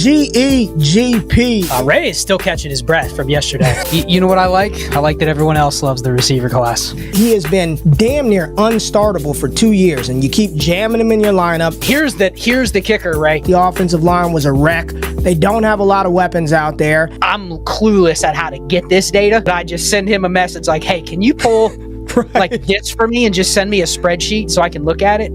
GEGP. Ray is still catching his breath from yesterday. You know what I like? I like that everyone else loves the receiver class. He has been damn near unstartable for 2 years, and you keep jamming him in your lineup. Here's the kicker, Ray. The offensive line was a wreck. They don't have a lot of weapons out there. I'm clueless at how to get this data, but I just send him a message like, hey, can you pull like this for me and just send me a spreadsheet so I can look at it?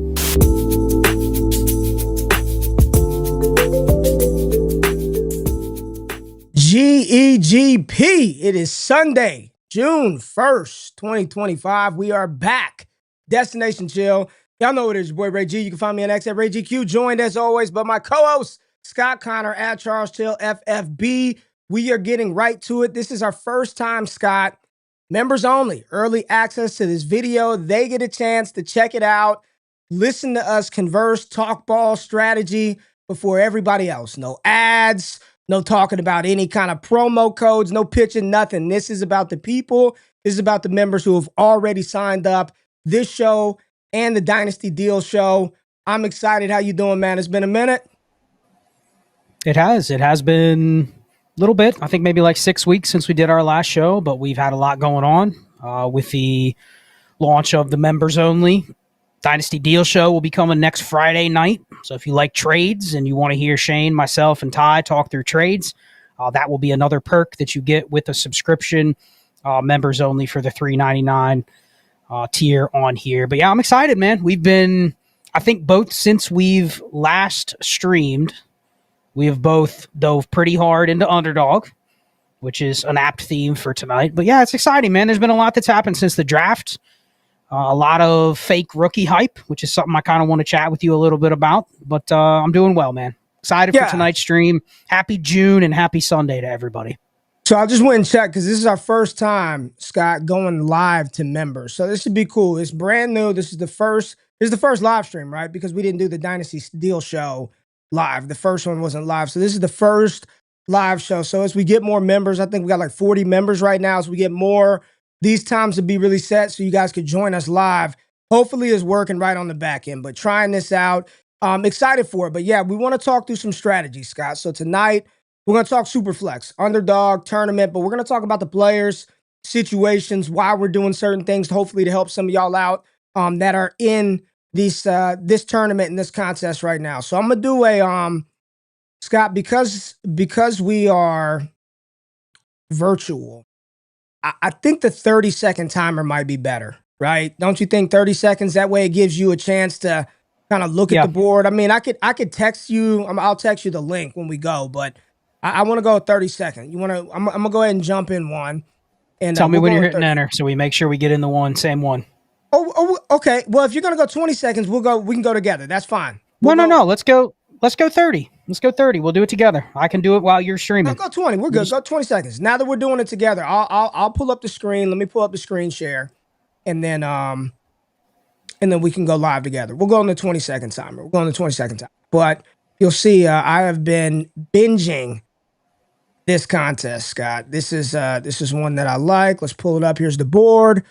GEGP. It is Sunday, June 1st, 2025. We are back. Destination Chill. Y'all know it is your boy Ray G. You can find me on X at Ray GQ, joined as always by my co-host, Scott Connor at Charles Chill FFB. We are getting right to it. This is our first time, Scott. Members only. Early access to this video. They get a chance to check it out, listen to us converse, talk ball strategy before everybody else. No ads. No talking about any kind of promo codes, no pitching, nothing. This is about the people. This is about the members who have already signed up. This show and the Dynasty Deal show. I'm excited. How you doing, man? It's been a minute. It has been a little bit. I think maybe like 6 weeks since we did our last show, but we've had a lot going on with the launch of the members only. Dynasty Deal show will be coming next Friday night. So if you like trades and you want to hear Shane, myself, and Ty talk through trades, that will be another perk that you get with a subscription. Members only for the $3.99 tier on here. But yeah, I'm excited, man. We've been, I think both since we've last streamed, we have both dove pretty hard into Underdog, which is an apt theme for tonight. But yeah, it's exciting, man. There's been a lot that's happened since the draft. A lot of fake rookie hype, which is something I kind of want to chat with you a little bit about. But I'm doing well, man. Excited for tonight's stream. Happy June and happy Sunday to everybody. So I just went and checked because this is our first time, Scott, going live to members. So this should be cool. It's brand new. This is the first live stream, right? Because we didn't do the Dynasty Deal show live. The first one wasn't live. So this is the first live show. So as we get more members, I think we got like 40 members right now. As we get more, these times will be really set so you guys could join us live. Hopefully it's working right on the back end, but trying this out. I'm excited for it. But yeah, we want to talk through some strategies, Scott. So tonight we're going to talk SuperFlex, Underdog, tournament, but we're going to talk about the players, situations, why we're doing certain things, hopefully to help some of y'all out that are in this tournament and this contest right now. So I'm going to do a, Scott, because we are virtual, I think the 30-second timer might be better, right? Don't you think 30 seconds? That way it gives you a chance to kind of look at the board. I mean, I could text you. I'll text you the link when we go, but I want to go 30 seconds. I'm going to go ahead and jump in one. And tell me when you're hitting enter so we make sure we get in the same one. Oh, okay. Well, if you're going to go 20 seconds, we can go together. That's fine. No. Let's go 30. Let's go 30. We'll do it together. I can do it while you're streaming. No, go 20. We're good. Go 20 seconds. Now that we're doing it together, I'll pull up the screen. Let me pull up the screen share, and then we can go live together. We'll go on the 20-second timer. We'll go on the 20-second timer. But you'll see, I have been binging this contest, Scott. This is one that I like. Let's pull it up. Here's the board.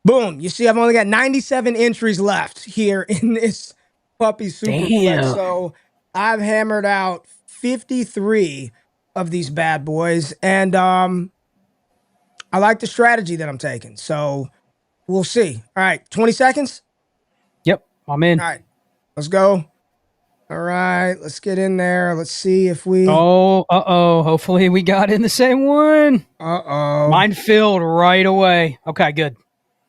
Boom. You see, I've only got 97 entries left here in this puppy SuperFlex. So I've hammered out 53 of these bad boys, and I like the strategy that I'm taking. So we'll see. All right, 20 seconds? Yep, I'm in. All right, let's go. All right, let's get in there. Let's see if we... Hopefully we got in the same one. Mine filled right away. Okay, good.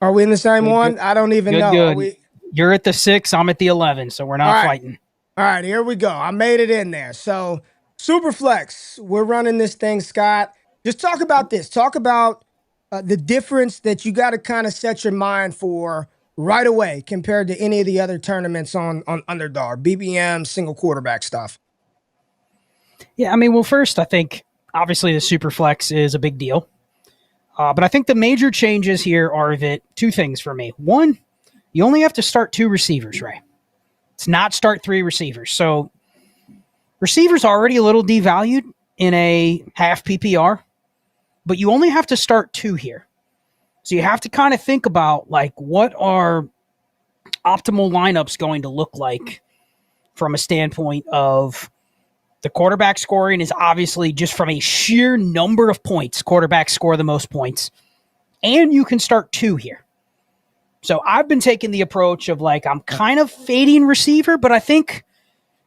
Are we in the same one? Good. I don't even know. Good. You're at the 6, I'm at the 11, so we're not fighting. All right, here we go. I made it in there. So, SuperFlex, we're running this thing, Scott. Just talk about this. Talk about the difference that you got to kind of set your mind for right away compared to any of the other tournaments on Underdog, BBM, single quarterback stuff. Yeah, I mean, well, first, I think, obviously, the SuperFlex is a big deal. But I think the major changes here are that two things for me. One, you only have to start 2 receivers, Ray. It's not start 3 receivers. So receivers are already a little devalued in a half PPR, but you only have to start 2 here. So you have to kind of think about like what are optimal lineups going to look like from a standpoint of The quarterback scoring is obviously just from a sheer number of points. Quarterbacks score the most points. And you can start 2 here. So I've been taking the approach of like, I'm kind of fading receiver, but I think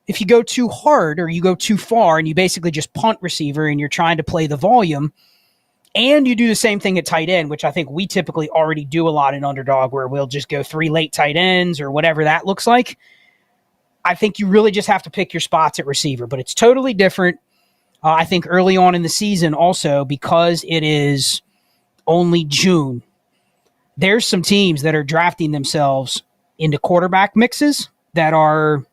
if you go too hard or you go too far and you basically just punt receiver and you're trying to play the volume, and you do the same thing at tight end, which I think we typically already do a lot in Underdog, where we'll just go 3 late tight ends or whatever that looks like. I think you really just have to pick your spots at receiver, but it's totally different. I think early on in the season also, because it is only June, there's some teams that are drafting themselves into quarterback mixes that are,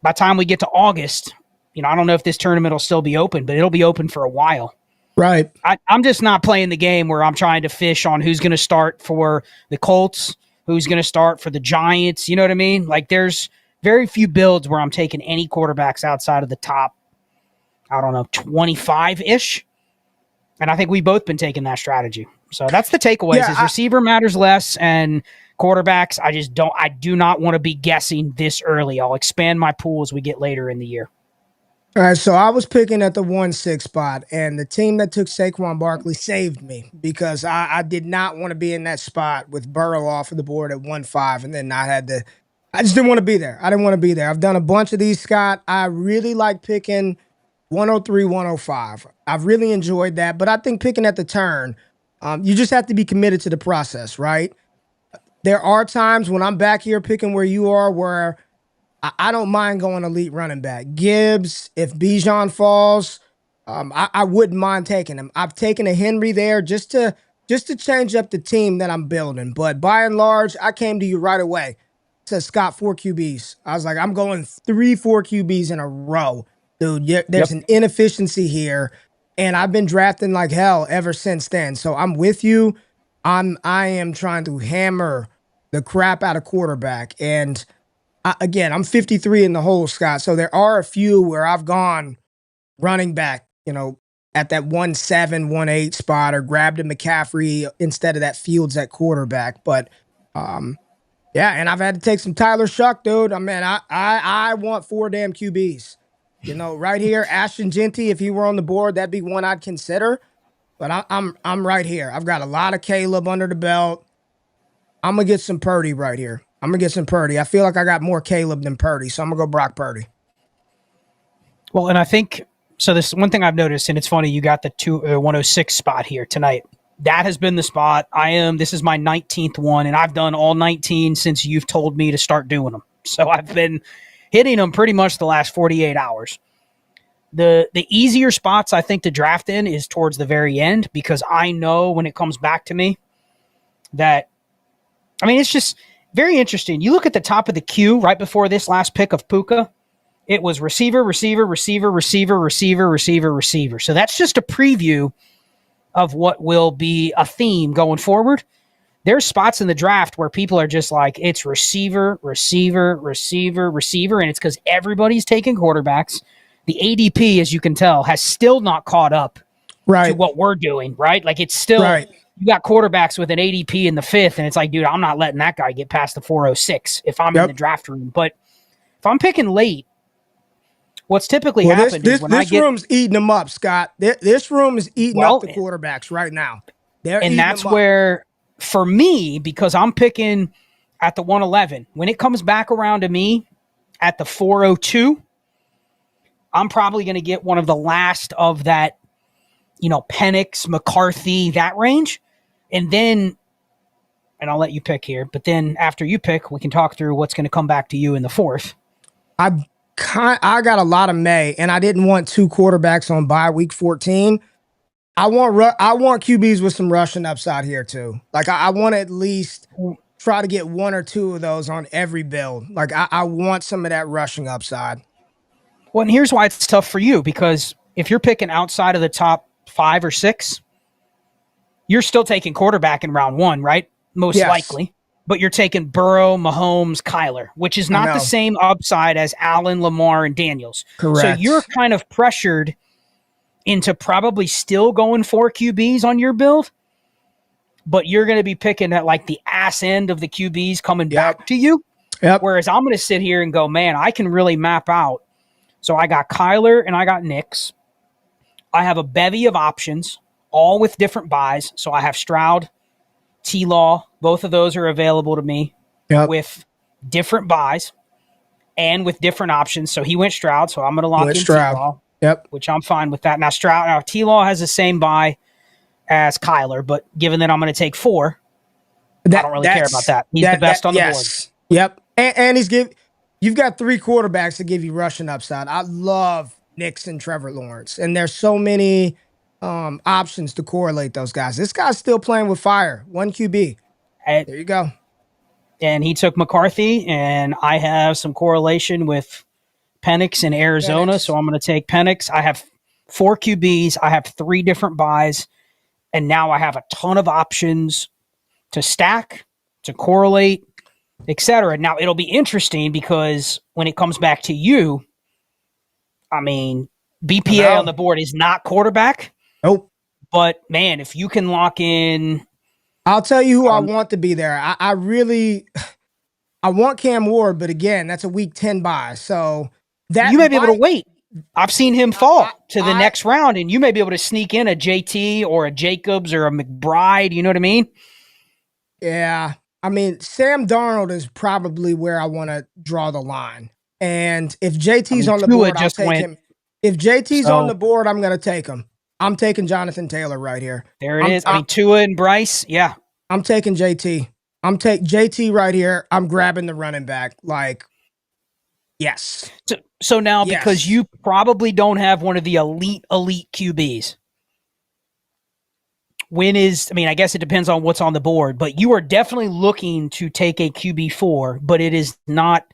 by the time we get to August, I don't know if this tournament will still be open, but it'll be open for a while. Right. I'm just not playing the game where I'm trying to fish on who's going to start for the Colts, who's going to start for the Giants. You know what I mean? Like, there's very few builds where I'm taking any quarterbacks outside of the top, 25-ish. And I think we've both been taking that strategy. So that's the takeaways, is receiver matters less, and quarterbacks, I do not want to be guessing this early. I'll expand my pool as we get later in the year. All right, so I was picking at the 1-6 spot, and the team that took Saquon Barkley saved me, because I did not want to be in that spot with Burrow off of the board at 1-5, and then I just didn't want to be there. I didn't want to be there. I've done a bunch of these, Scott. I really like picking 103, 105. I've really enjoyed that, but I think picking at the turn, you just have to be committed to the process, right? There are times when I'm back here picking where you are, where I don't mind going elite running back. Gibbs, if Bijan falls, I wouldn't mind taking him. I've taken a Henry there just to change up the team that I'm building. But by and large, I came to you right away. Said, Scott, 4 QBs. I was like, I'm going 3, 4 QBs in a row. Dude, there's an inefficiency here. And I've been drafting like hell ever since then. So I'm with you. I am trying to hammer the crap out of quarterback. And again, I'm 53 in the hole, Scott. So there are a few where I've gone running back, at that 1-7, 1-8 spot, or grabbed a McCaffrey instead of that Fields at quarterback. But yeah, and I've had to take some Tyler Shuck, dude. I mean, I want 4 damn QBs. Right here, Ashton Genty, if he were on the board, that'd be one I'd consider. But I'm right here. I've got a lot of Caleb under the belt. I'm gonna get some Purdy right here. I feel like I got more Caleb than Purdy, so I'm gonna go Brock Purdy. Well, and I think so. This one thing I've noticed, and it's funny, you got the 106 spot here tonight. That has been the spot. This is my 19th one, and I've done all 19 since you've told me to start doing them. So I've been hitting them pretty much the last 48 hours. The easier spots I think to draft in is towards the very end, because I know when it comes back to me that, it's just very interesting. You look at the top of the queue right before this last pick of Puka, it was receiver, receiver, receiver, receiver, receiver, receiver, receiver. So that's just a preview of what will be a theme going forward. There's spots in the draft where people are just like, it's receiver, receiver, receiver, receiver, and it's because everybody's taking quarterbacks. The ADP, as you can tell, has still not caught up to what we're doing, right? Like, it's still, you got quarterbacks with an ADP in the 5th, and it's like, dude, I'm not letting that guy get past the 406 if I'm in the draft room. But if I'm picking late, what's typically happened is when this room's eating them up, Scott. This room is eating up the quarterbacks right now. And that's where, for me, because I'm picking at the 111, when it comes back around to me at the 402, I'm probably going to get one of the last of that, Penix, McCarthy, that range. And then, and I'll let you pick here, but then after you pick, we can talk through what's going to come back to you in the 4th. I got a lot of May, and I didn't want 2 quarterbacks on bye week 14. I want QBs with some rushing upside here too. Like, I want to at least try to get 1 or 2 of those on every build. Like, I want some of that rushing upside. Well, and here's why it's tough for you, because if you're picking outside of the top 5 or 6, you're still taking quarterback in round 1, right? Most likely. But you're taking Burrow, Mahomes, Kyler, which is not the same upside as Allen, Lamar, and Daniels. Correct. So you're kind of pressured into probably still going 4 QBs on your build, but you're going to be picking at like the ass end of the QBs coming back to you. Yep. Whereas I'm going to sit here and go, man, I can really map out So I got Kyler and I got Nix. I have a bevy of options, all with different buys. So I have Stroud, T-Law. Both of those are available to me with different buys and with different options. So he went Stroud, so I'm going to lock in Stroud. T-Law, Yep. which I'm fine with that. Now T-Law has the same buy as Kyler, but given that I'm going to take 4, I don't really care about that. He's the best on the board. Yep. And you've got 3 quarterbacks to give you rushing upside. I love Nix and Trevor Lawrence. And there's so many options to correlate those guys. This guy's still playing with fire. 1 QB. There you go. And he took McCarthy, and I have some correlation with Penix in Arizona, so I'm going to take Penix. I have 4 QBs. I have 3 different buys, and now I have a ton of options to stack, to correlate, etc. Now, it'll be interesting because when it comes back to you, I mean, BPA on the board is not quarterback. Nope. But, man, if you can lock in... I'll tell you who I want to be there. I want Cam Ward, but again, that's a week 10 buy. So that you may be able to wait. I've seen him fall to the next round, and you may be able to sneak in a JT or a Jacobs or a McBride. You know what I mean? Yeah. I mean, Sam Darnold is probably where I want to draw the line. And if JT's on the board, I'll take him. If JT's on the board, I'm going to take him. I'm taking Jonathan Taylor right here. There it is. I mean, Tua and Bryce. Yeah. I'm taking JT. I'm taking JT right here. I'm grabbing the running back. Like, yes. So now, because you probably don't have one of the elite QBs, I guess it depends on what's on the board, but you are definitely looking to take a QB4, but it is not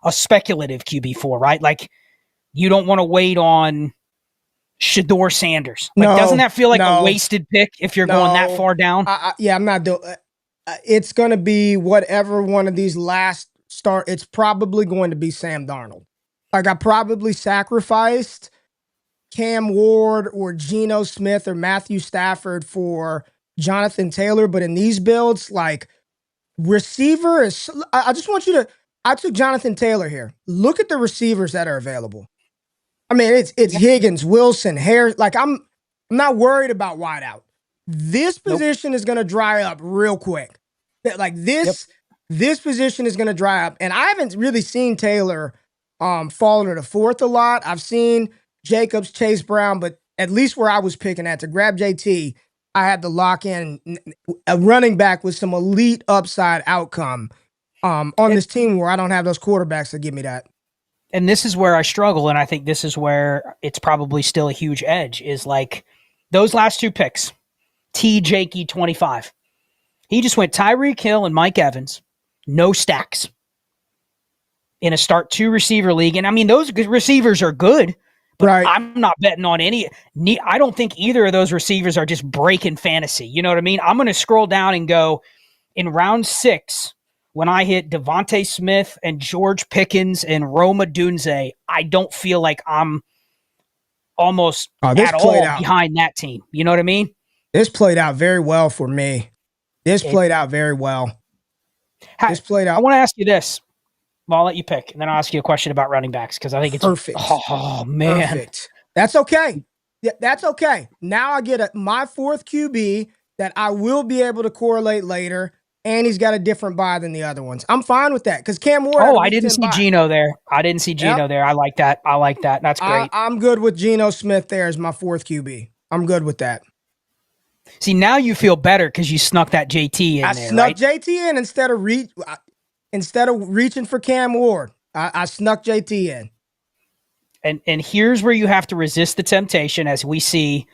a speculative QB4, right? Like, you don't want to wait on Shador Sanders. Like, doesn't that feel like a wasted pick if you're going that far down? I'm not doing. It's going to be whatever one of these last start. It's probably going to be Sam Darnold. Like, I probably sacrificed Cam Ward or Geno Smith or Matthew Stafford for Jonathan Taylor, but in these builds, like, receiver is. I just want you to. I took Jonathan Taylor here. Look at the receivers that are available. I mean, it's Higgins, Wilson, Harris. Like, I'm not worried about wideout. This position is going to dry up real quick. Like, this position is going to dry up. And I haven't really seen Taylor fall into the 4th a lot. I've seen Jacobs, Chase Brown, but at least where I was picking at to grab JT, I had to lock in a running back with some elite upside outcome on this team where I don't have those quarterbacks to give me that. And this is where I struggle, and I think this is where it's probably still a huge edge, is like those last 2 picks, Jakey 25. He just went Tyreek Hill and Mike Evans, no stacks in a start 2 receiver league. And I mean, those receivers are good, but I'm not betting on any. I don't think either of those receivers are just breaking fantasy. You know what I mean? I'm going to scroll down and go in round 6. When I hit Devontae Smith and George Pickens and Roma Dunze, I don't feel like I'm almost at all behind that team. You know what I mean? This played out very well for me. This played out very well. I want to ask you this. Well, I'll let you pick, and then I'll ask you a question about running backs because I think it's perfect. Oh man, perfect. That's okay. Yeah, that's okay. Now I get my 4th QB that I will be able to correlate later. And he's got a different buy than the other ones. I'm fine with that because Cam Ward. I didn't see Geno there. I like that. That's great. I'm good with Geno Smith there as my 4th QB. I'm good with that. See, now you feel better because you snuck that JT in there. I snuck JT in instead of reaching for Cam Ward. I snuck JT in. And here's where you have to resist the temptation as we see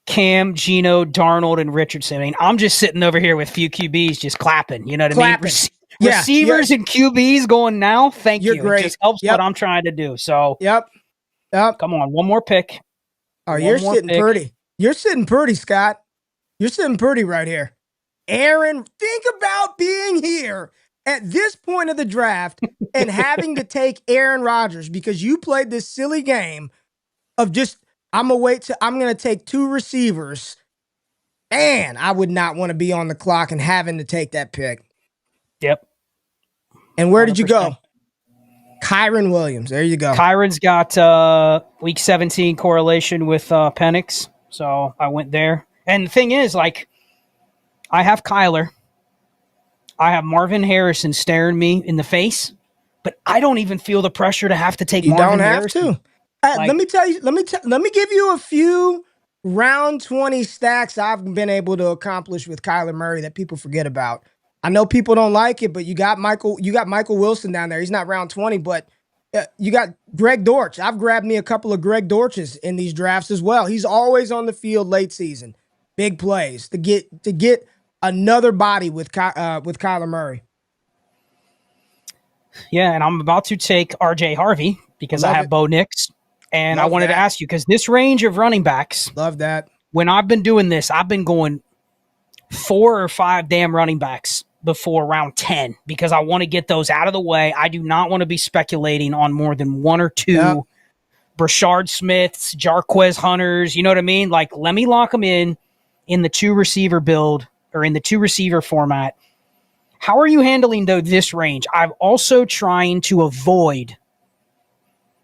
Cam, Geno, Darnold, and Richardson. I mean, I'm just sitting over here with few QBs just clapping. You know what I mean? Receivers and QBs going now. Thank you. Great. It just helps what I'm trying to do. So, Yep. Come on, one more pick. Oh, you're sitting pretty. You're sitting pretty, Scott. You're sitting pretty right here. Aaron, think about being here at this point of the draft and having to take Aaron Rodgers because you played this silly game of just, I'm going to take 2 receivers. And I would not want to be on the clock and having to take that pick. Yep. And where did you go? Kyron Williams. There you go. Kyron's got week 17 correlation with Penix, so I went there. And the thing is, like, I have Kyler. I have Marvin Harrison staring me in the face, but I don't even feel the pressure to have to take Marvin Harrison. You don't have to. Let me tell you, let me give you a few round 20 stacks I've been able to accomplish with Kyler Murray that people forget about. I know people don't like it, but you got Michael Wilson down there. He's not round 20, but you got Greg Dortch. I've grabbed me a couple of Greg Dortches in these drafts as well. He's always on the field late season. Big plays to get another body with Kyler Murray. Yeah, and I'm about to take RJ Harvey because I have Bo Nix. And I wanted to ask you, because this range of running backs. Love that. When I've been doing this, I've been going 4 or 5 damn running backs before round 10 because I want to get those out of the way. I do not want to be speculating on more than 1 or 2 Brashard Smiths, Jarquez Hunters. You know what I mean? Like, let me lock them in the 2 receiver build or in the 2 receiver format. How are you handling, though, this range? I'm also trying to avoid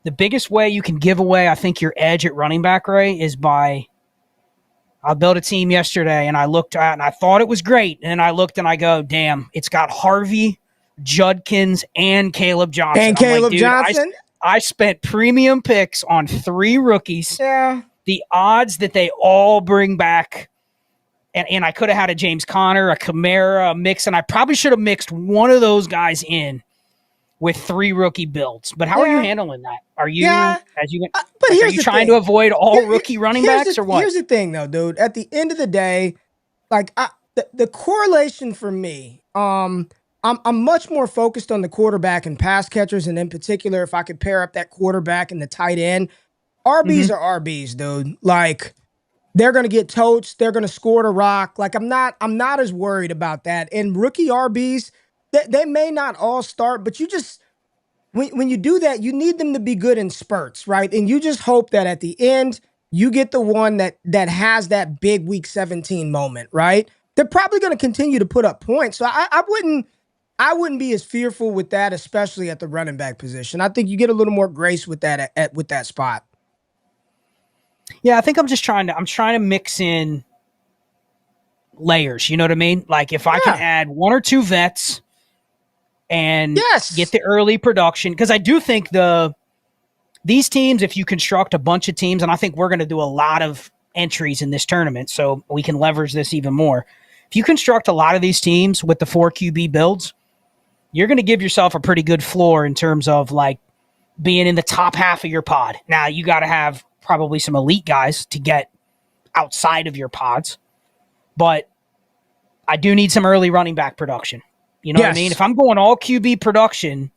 the biggest way you can give away, I think, your edge at running back, Ray, is by I built a team yesterday and I looked at and I thought it was great. And then I looked and I go, damn, it's got Harvey, Judkins, and Caleb Johnson. And Caleb Johnson? I spent premium picks on 3 rookies. Yeah. The odds that they all bring back, and I could have had a James Conner, a Kamara, a Mixon. I probably should have mixed one of those guys in with 3 rookie builds. But how are you handling that? Are you trying to avoid all rookie running backs or what? Here's the thing, though, dude. At the end of the day, like the correlation for me, I'm much more focused on the quarterback and pass catchers, and in particular, if I could pair up that quarterback and the tight end, RBs are RBs, dude. Like, they're gonna get totes, they're gonna score the rock. Like, I'm not as worried about that. And rookie RBs, they may not all start, but you just when you do that, you need them to be good in spurts, right? And you just hope that at the end you get the one that has that big week 17 moment, right? They're probably going to continue to put up points, so I wouldn't be as fearful with that, especially at the running back position. I think you get a little more grace with that with that spot. Yeah, I think I'm trying to mix in layers. You know what I mean? Like, if I can add 1 or 2 vets and get the early production, because I do think these teams, if you construct a bunch of teams, and I think we're going to do a lot of entries in this tournament, so we can leverage this even more. If you construct a lot of these teams with the 4 QB builds, you're going to give yourself a pretty good floor in terms of like being in the top half of your pod. Now, you got to have probably some elite guys to get outside of your pods, but I do need some early running back production. You know what I mean? If I'm going all QB production,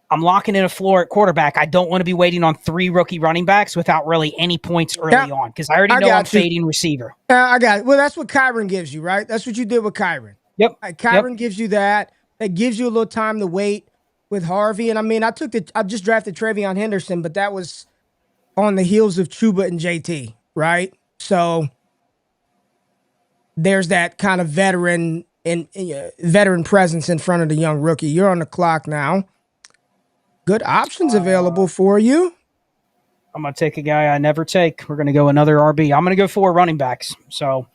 I'm locking in a floor at quarterback. I don't want to be waiting on 3 rookie running backs without really any points early on, because I already know I'm fading receiver. I got it. Well, that's what Kyron gives you, right? That's what you did with Kyron. Yep. Kyron gives you that. That gives you a little time to wait with Harvey. And I mean, I just drafted Travion Henderson, but that was on the heels of Chuba and JT, right? So there's that kind of veteran presence in front of the young rookie. You're on the clock now. Good options available for you. I'm going to take a guy I never take. We're going to go another RB. I'm going to go 4 running backs. So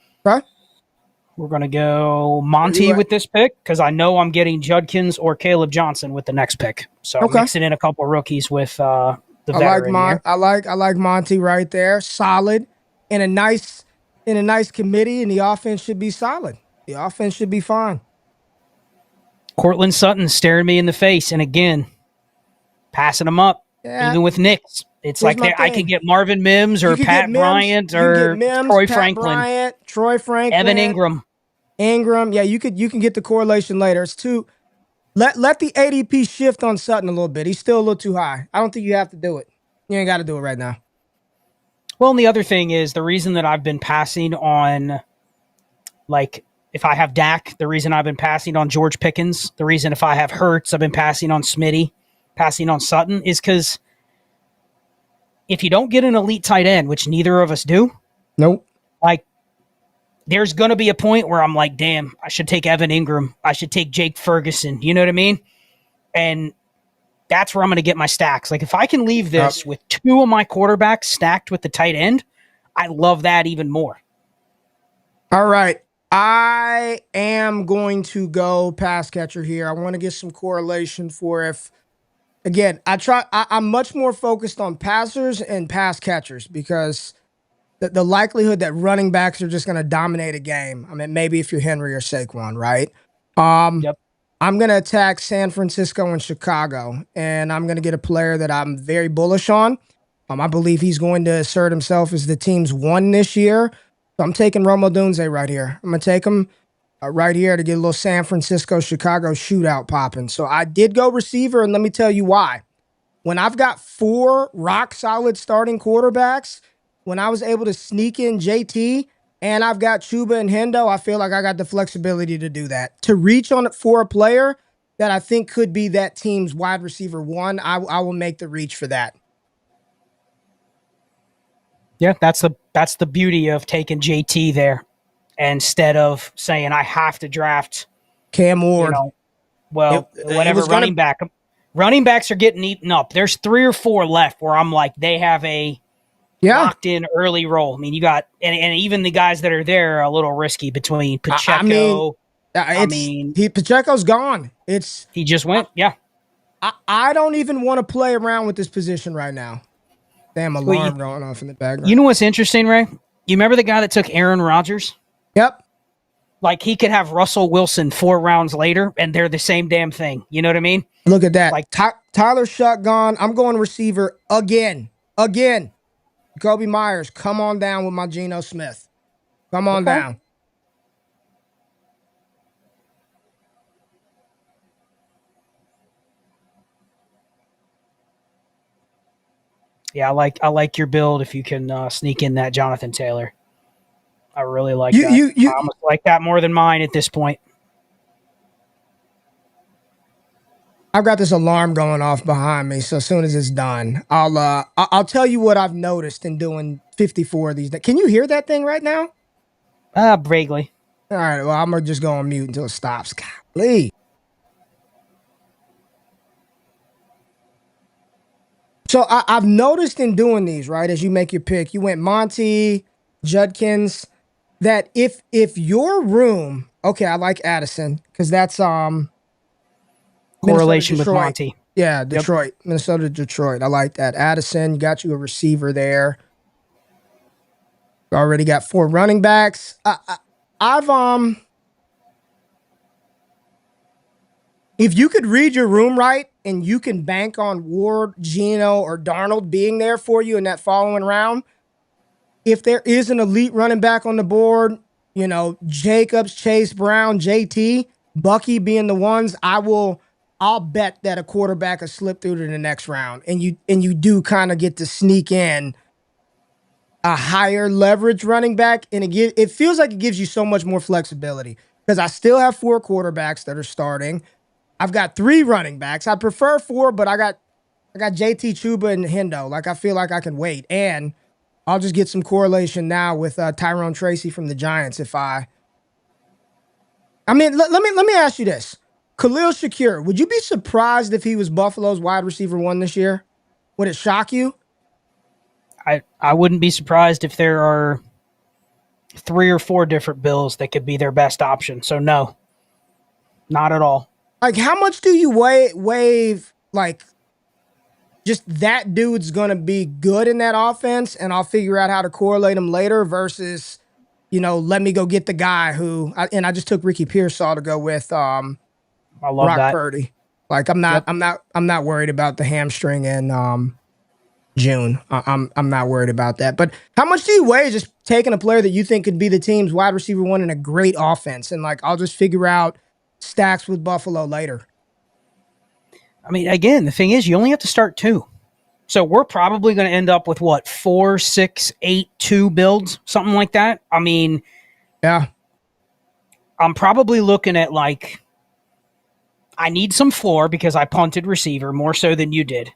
we're going to go Monty with this pick because I know I'm getting Judkins or Caleb Johnson with the next pick. So mixing in a couple rookies with the veteran. I like Monty right there. Solid in a nice committee, and the offense should be solid. The offense should be fine. Cortland Sutton staring me in the face, and again, passing them up, even with Knicks. It's like I could get Marvin Mims or Pat Bryant or Troy Franklin. Evan Ingram. Yeah, you can get the correlation later. It's too let the ADP shift on Sutton a little bit. He's still a little too high. I don't think you have to do it. You ain't got to do it right now. Well, and the other thing is the reason that I've been passing on, like, if I have Dak, the reason I've been passing on George Pickens, the reason if I have Hurts, I've been passing on Smitty, passing on Sutton, is because if you don't get an elite tight end, which neither of us do, like, there's going to be a point where I'm like, damn, I should take Evan Ingram. I should take Jake Ferguson. You know what I mean? And that's where I'm going to get my stacks. Like if I can leave this with 2 of my quarterbacks stacked with the tight end, I love that even more. All right. I am going to go pass catcher here. I want to get some correlation for if, again, I'm much more focused on passers and pass catchers because the likelihood that running backs are just going to dominate a game. I mean, maybe if you're Henry or Saquon, right? Yep. I'm going to attack San Francisco and Chicago, and I'm going to get a player that I'm very bullish on. I believe he's going to assert himself as the team's one this year. So I'm taking Rome Odunze right here. I'm going to take him right here to get a little San Francisco-Chicago shootout popping. So I did go receiver, and let me tell you why. When I've got 4 rock-solid starting quarterbacks, when I was able to sneak in JT, and I've got Chuba and Hendo, I feel like I got the flexibility to do that. To reach on it for a player that I think could be that team's wide receiver 1, I will make the reach for that. Yeah, that's the beauty of taking JT there instead of saying I have to draft Cam Ward. Whatever running back. Running backs are getting eaten up. There's 3 or 4 left where I'm like, they have a locked in early role. I mean, you got, and even the guys that are there are a little risky between Pacheco. Pacheco's gone. He just went. I don't even want to play around with this position right now. Damn alarm going off in the background. You know what's interesting, Ray? You remember the guy that took Aaron Rodgers? Yep. Like he could have Russell Wilson 4 rounds later, and they're the same damn thing. You know what I mean? Look at that. Like Tyler shotgun. I'm going receiver again. Kobe Myers, come on down with my Geno Smith. Come on down. Yeah, I like your build if you can sneak in that Jonathan Taylor. I really like that. I almost like that more than mine at this point. I've got this alarm going off behind me, so as soon as it's done, I'll tell you what I've noticed in doing 54 of these. Can you hear that thing right now? Vaguely. All right, well, I'm going to just go on mute until it stops. Golly. So I've noticed in doing these, right, as you make your pick, you went Monty, Judkins, that if your room, okay, I like Addison, because that's correlation with Monty. Yeah, Detroit. Yep. Minnesota, Detroit. I like that. Addison, got you a receiver there. Already got 4 running backs. If you could read your room right and you can bank on Ward, Geno, or Darnold being there for you in that following round, if there is an elite running back on the board, Jacobs, Chase Brown, JT, Bucky being the ones, I'll bet that a quarterback will slip through to the next round. And you do kind of get to sneak in a higher leverage running back. And it feels like it gives you so much more flexibility because I still have 4 quarterbacks that are starting. I've got 3 running backs. I prefer 4, but I got JT, Chuba, and Hendo. Like, I feel like I can wait. And I'll just get some correlation now with Tyrone Tracy from the Giants let me ask you this. Khalil Shakir, would you be surprised if he was Buffalo's wide receiver 1 this year? Would it shock you? I wouldn't be surprised if there are 3 or 4 different Bills that could be their best option. So no, not at all. Like, how much do you waive, like, just that dude's going to be good in that offense, and I'll figure out how to correlate him later versus, let me go get the guy I just took Ricky Pearsall to go with I love Brock that. Purdy. Like, I'm not worried about the hamstring in June. I'm not worried about that. But how much do you weigh just taking a player that you think could be the team's wide receiver 1 in a great offense, and, like, I'll just figure out stacks with Buffalo later? I mean, again, the thing is, you only have to start 2. So we're probably going to end up with 4, 6, 8, 2 builds, something like that. I mean, yeah, I'm probably looking at I need some floor because I punted receiver more so than you did.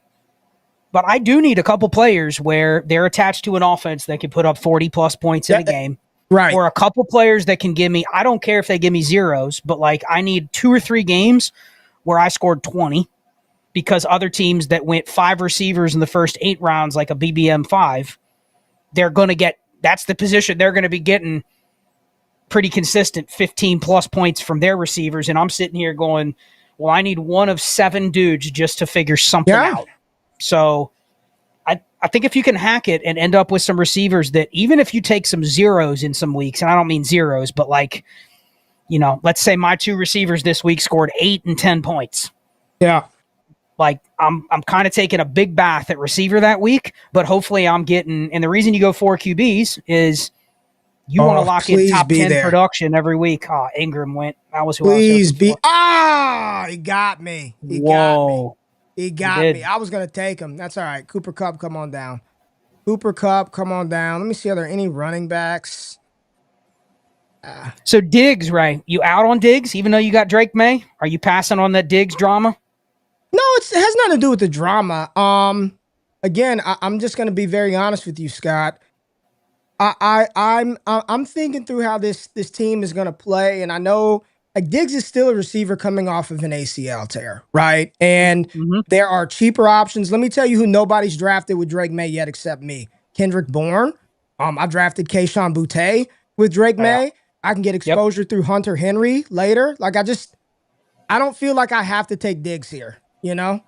But I do need a couple players where they're attached to an offense that can put up 40 plus points in a game. Right. Or a couple players that can give me, I don't care if they give me zeros, but I need 2 or 3 games where I scored 20. because other teams that went 5 receivers in the first 8 rounds, like a BBM 5, they're going to get, that's the position they're going to be getting pretty consistent 15 plus points from their receivers. And I'm sitting here going, well, I need one of 7 dudes just to figure something out. So I think if you can hack it and end up with some receivers that, even if you take some zeros in some weeks, and I don't mean zeros, but like, you know, let's say my 2 receivers this week scored 8 and 10 points. Yeah. Like I'm kind of taking a big bath at receiver that week, but hopefully I'm getting, and the reason you go 4 QBs is you want to lock in top 10 production every week. Oh, Ingram went. That was who I was hoping for. He got me. He got me. I was going to take him. That's all right. Cooper Kupp, come on down. Let me see, are there any running backs? So Diggs, right? You out on Diggs, even though you got Drake May? Are you passing on that Diggs drama? No, it has nothing to do with the drama. Again, I'm just going to be very honest with you, Scott. I'm thinking through how this team is going to play, and I know like Diggs is still a receiver coming off of an ACL tear, right? And there are cheaper options. Let me tell you who nobody's drafted with Drake May yet except me. Kendrick Bourne. I drafted Kayshon Boutte with Drake May. I can get exposure through Hunter Henry later. Like I don't feel like I have to take Diggs here, you know?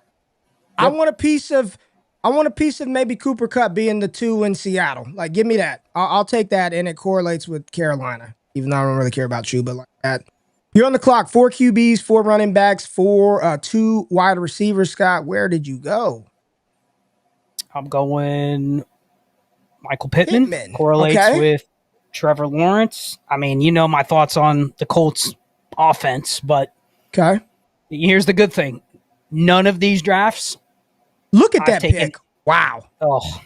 I want a piece of maybe Cooper Kupp being the 2 in Seattle. Like, give me that. I'll take that, and it correlates with Carolina, even though I don't really care about you, but like that. You're on the clock. 4 QBs, 4 running backs, 2 wide receivers. Scott, where did you go? I'm going Michael Pittman. Correlates with Trevor Lawrence. I mean, you know my thoughts on the Colts offense, but here's the good thing. None of these drafts. Look at that pick. Wow. Oh,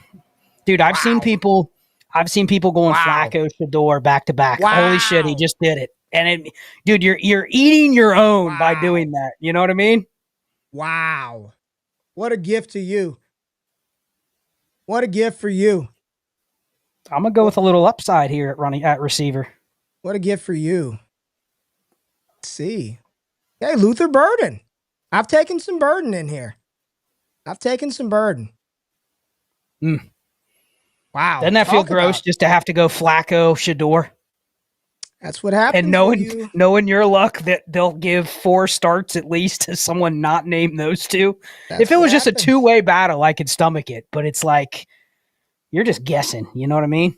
dude, I've seen people going Flacco, Shador back to back. Holy shit, he just did it. And dude, you're eating your own by doing that. You know what I mean? Wow. What a gift to you. What a gift for you. I'm gonna go with a little upside here at receiver. What a gift for you. Let's see. Hey, Luther Burden. I've taken some Burden in here. Wow. Doesn't that feel gross just to have to go Flacco, Shador? That's what happened. And knowing your luck that they'll give 4 starts at least to someone not named those 2. If it was just a 2-way battle, I could stomach it. But it's like, you're just guessing. You know what I mean?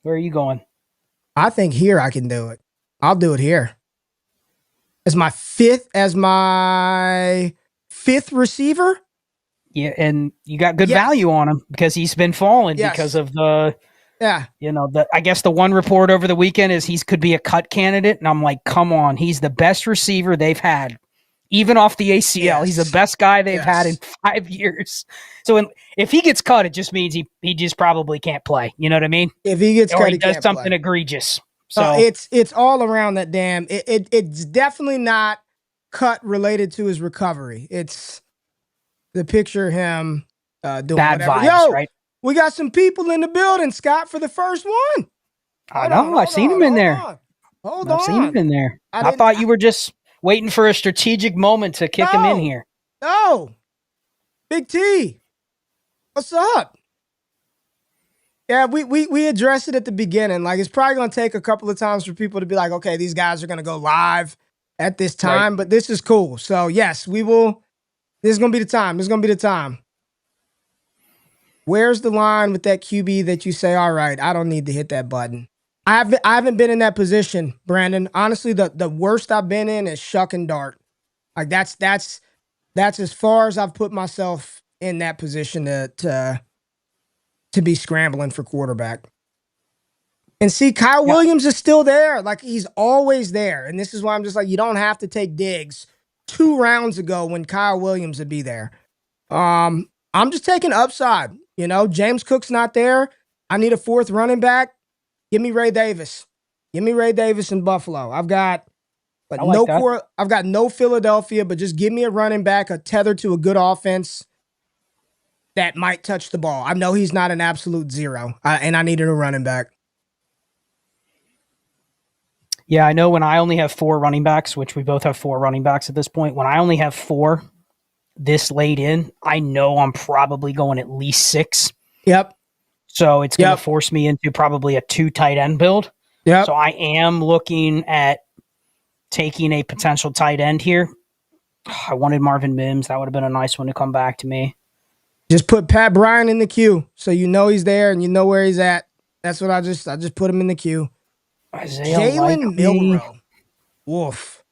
Where are you going? I think here I can do it. I'll do it here. As my fifth receiver. Yeah, and you got good value on him because he's been falling because of the I guess the one report over the weekend is he could be a cut candidate, and I'm like, come on, he's the best receiver they've had, even off the ACL. He's the best guy they've had in 5 years. So if he gets cut, it just means he just probably can't play. You know what I mean? If he gets cut, he does something egregious. So it's all around that damn. It's definitely not cut related to his recovery. It's the picture of him doing bad whatever. Vibes, right? We got some people in the building, Scott, for the first one. I've seen him in there. I've seen him in there. I thought you were just waiting for a strategic moment to kick him in here. No. Big T. What's up? Yeah, we addressed it at the beginning. Like, it's probably going to take a couple of times for people to be like, okay, these guys are going to go live at this time, but this is cool. So, yes, we will. This is going to be the time. Where's the line with that QB that you say, all right, I don't need to hit that button? I haven't been in that position, Brandon. Honestly, the worst I've been in is shuck and dart. Like, that's as far as I've put myself in that position to be scrambling for quarterback. And see, Kyle Williams is still there. Like, he's always there. And this is why I'm just like, you don't have to take Diggs 2 rounds ago when Kyle Williams would be there. I'm just taking upside. You know, James Cook's not there. I need a 4th running back. Give me Ray Davis. In Buffalo. I've got no Philadelphia, but just give me a running back, a tether to a good offense that might touch the ball. I know he's not an absolute zero, and I needed a running back. Yeah, I know when I only have 4 running backs, which we both have 4 running backs at this point, when I only have 4 this late in, I know I'm probably going at least 6. Yep. So it's going to Yep. force me into probably a 2 tight end build. Yep. So I am looking at taking a potential tight end here. I wanted Marvin Mims. That would have been a nice one to come back to me. Just put Pat Bryant in the queue so you know he's there and you know where he's at. That's what I just put him in the queue. Jalen Milroe. Woof.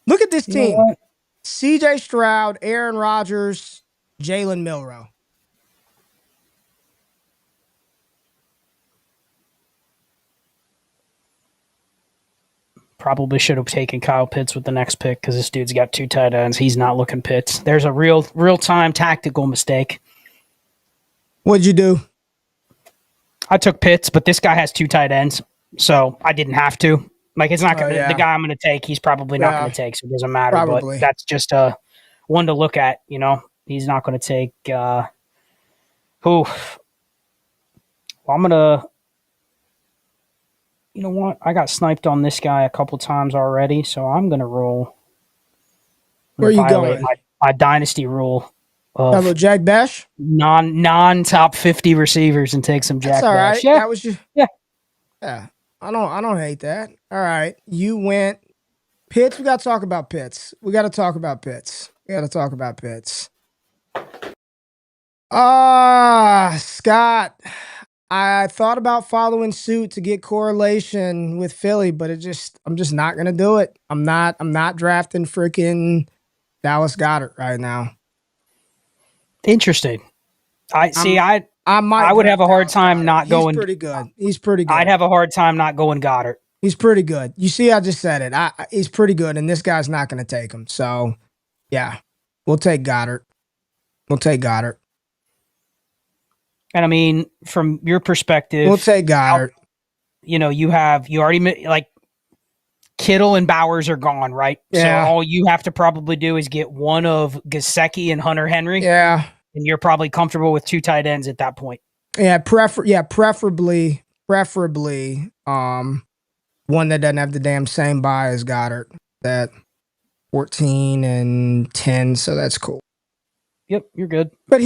Look at this team. CJ Stroud, Aaron Rodgers, Jalen Milroe. Probably should have taken Kyle Pitts with the next pick because this dude's got 2 tight ends. He's not looking Pitts. There's a real-time tactical mistake. What'd you do? I took Pitts, but this guy has 2 tight ends, so I didn't have to. Like, it's not gonna, the guy I'm going to take, he's probably not going to take, so it doesn't matter. Probably. But that's just a one to look at, you know. He's not going to take who? Well, I'm going to, you know what? I got sniped on this guy a couple times already, so I'm going to roll. Where are you going? My dynasty rule. Hello, Jack Bash? Non top 50 receivers and take some Jack Bash. All right. Yeah. That was your, yeah. I don't hate that. All right. You went Pitts. We got to talk about Pitts. Scott. I thought about following suit to get correlation with Philly, but I'm just not gonna do it. I'm not drafting freaking Dallas Goedert right now. Interesting. I would have a hard time not going. He's pretty good. I'd have a hard time not going Goddard. He's pretty good. You see, I just said it. He's pretty good, and this guy's not going to take him. So, yeah, we'll take Goddard. And I mean, from your perspective, we'll take Goddard. You know, you already like Kittle and Bowers are gone, right? Yeah. So all you have to probably do is get one of Gesicki and Hunter Henry. Yeah. And you're probably comfortable with 2 tight ends at that point. Yeah, preferably, one that doesn't have the damn same buy as Goddard. That 14 and 10, so that's cool. Yep, you're good. But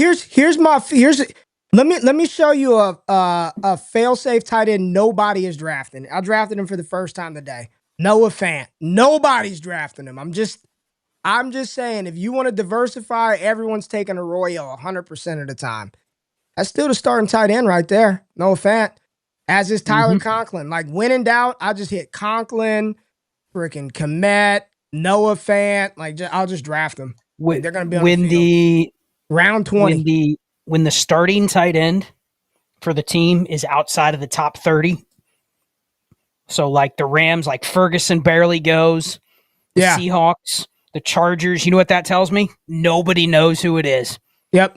let me show you a fail-safe tight end nobody is drafting. I drafted him for the first time today. Noah Fant. Nobody's drafting him. I'm just saying, if you want to diversify, everyone's taking a Royale 100% of the time. That's still the starting tight end right there. Noah Fant. As is Tyler Conklin. Like, when in doubt, I just hit Conklin, freaking Kmet, Noah Fant. Like, I'll just draft them. They're going to be on the field. Round 20. When the starting tight end for the team is outside of the top 30, so like the Rams, like Ferguson barely goes, the Seahawks, the Chargers, you know what that tells me? Nobody knows who it is. Yep.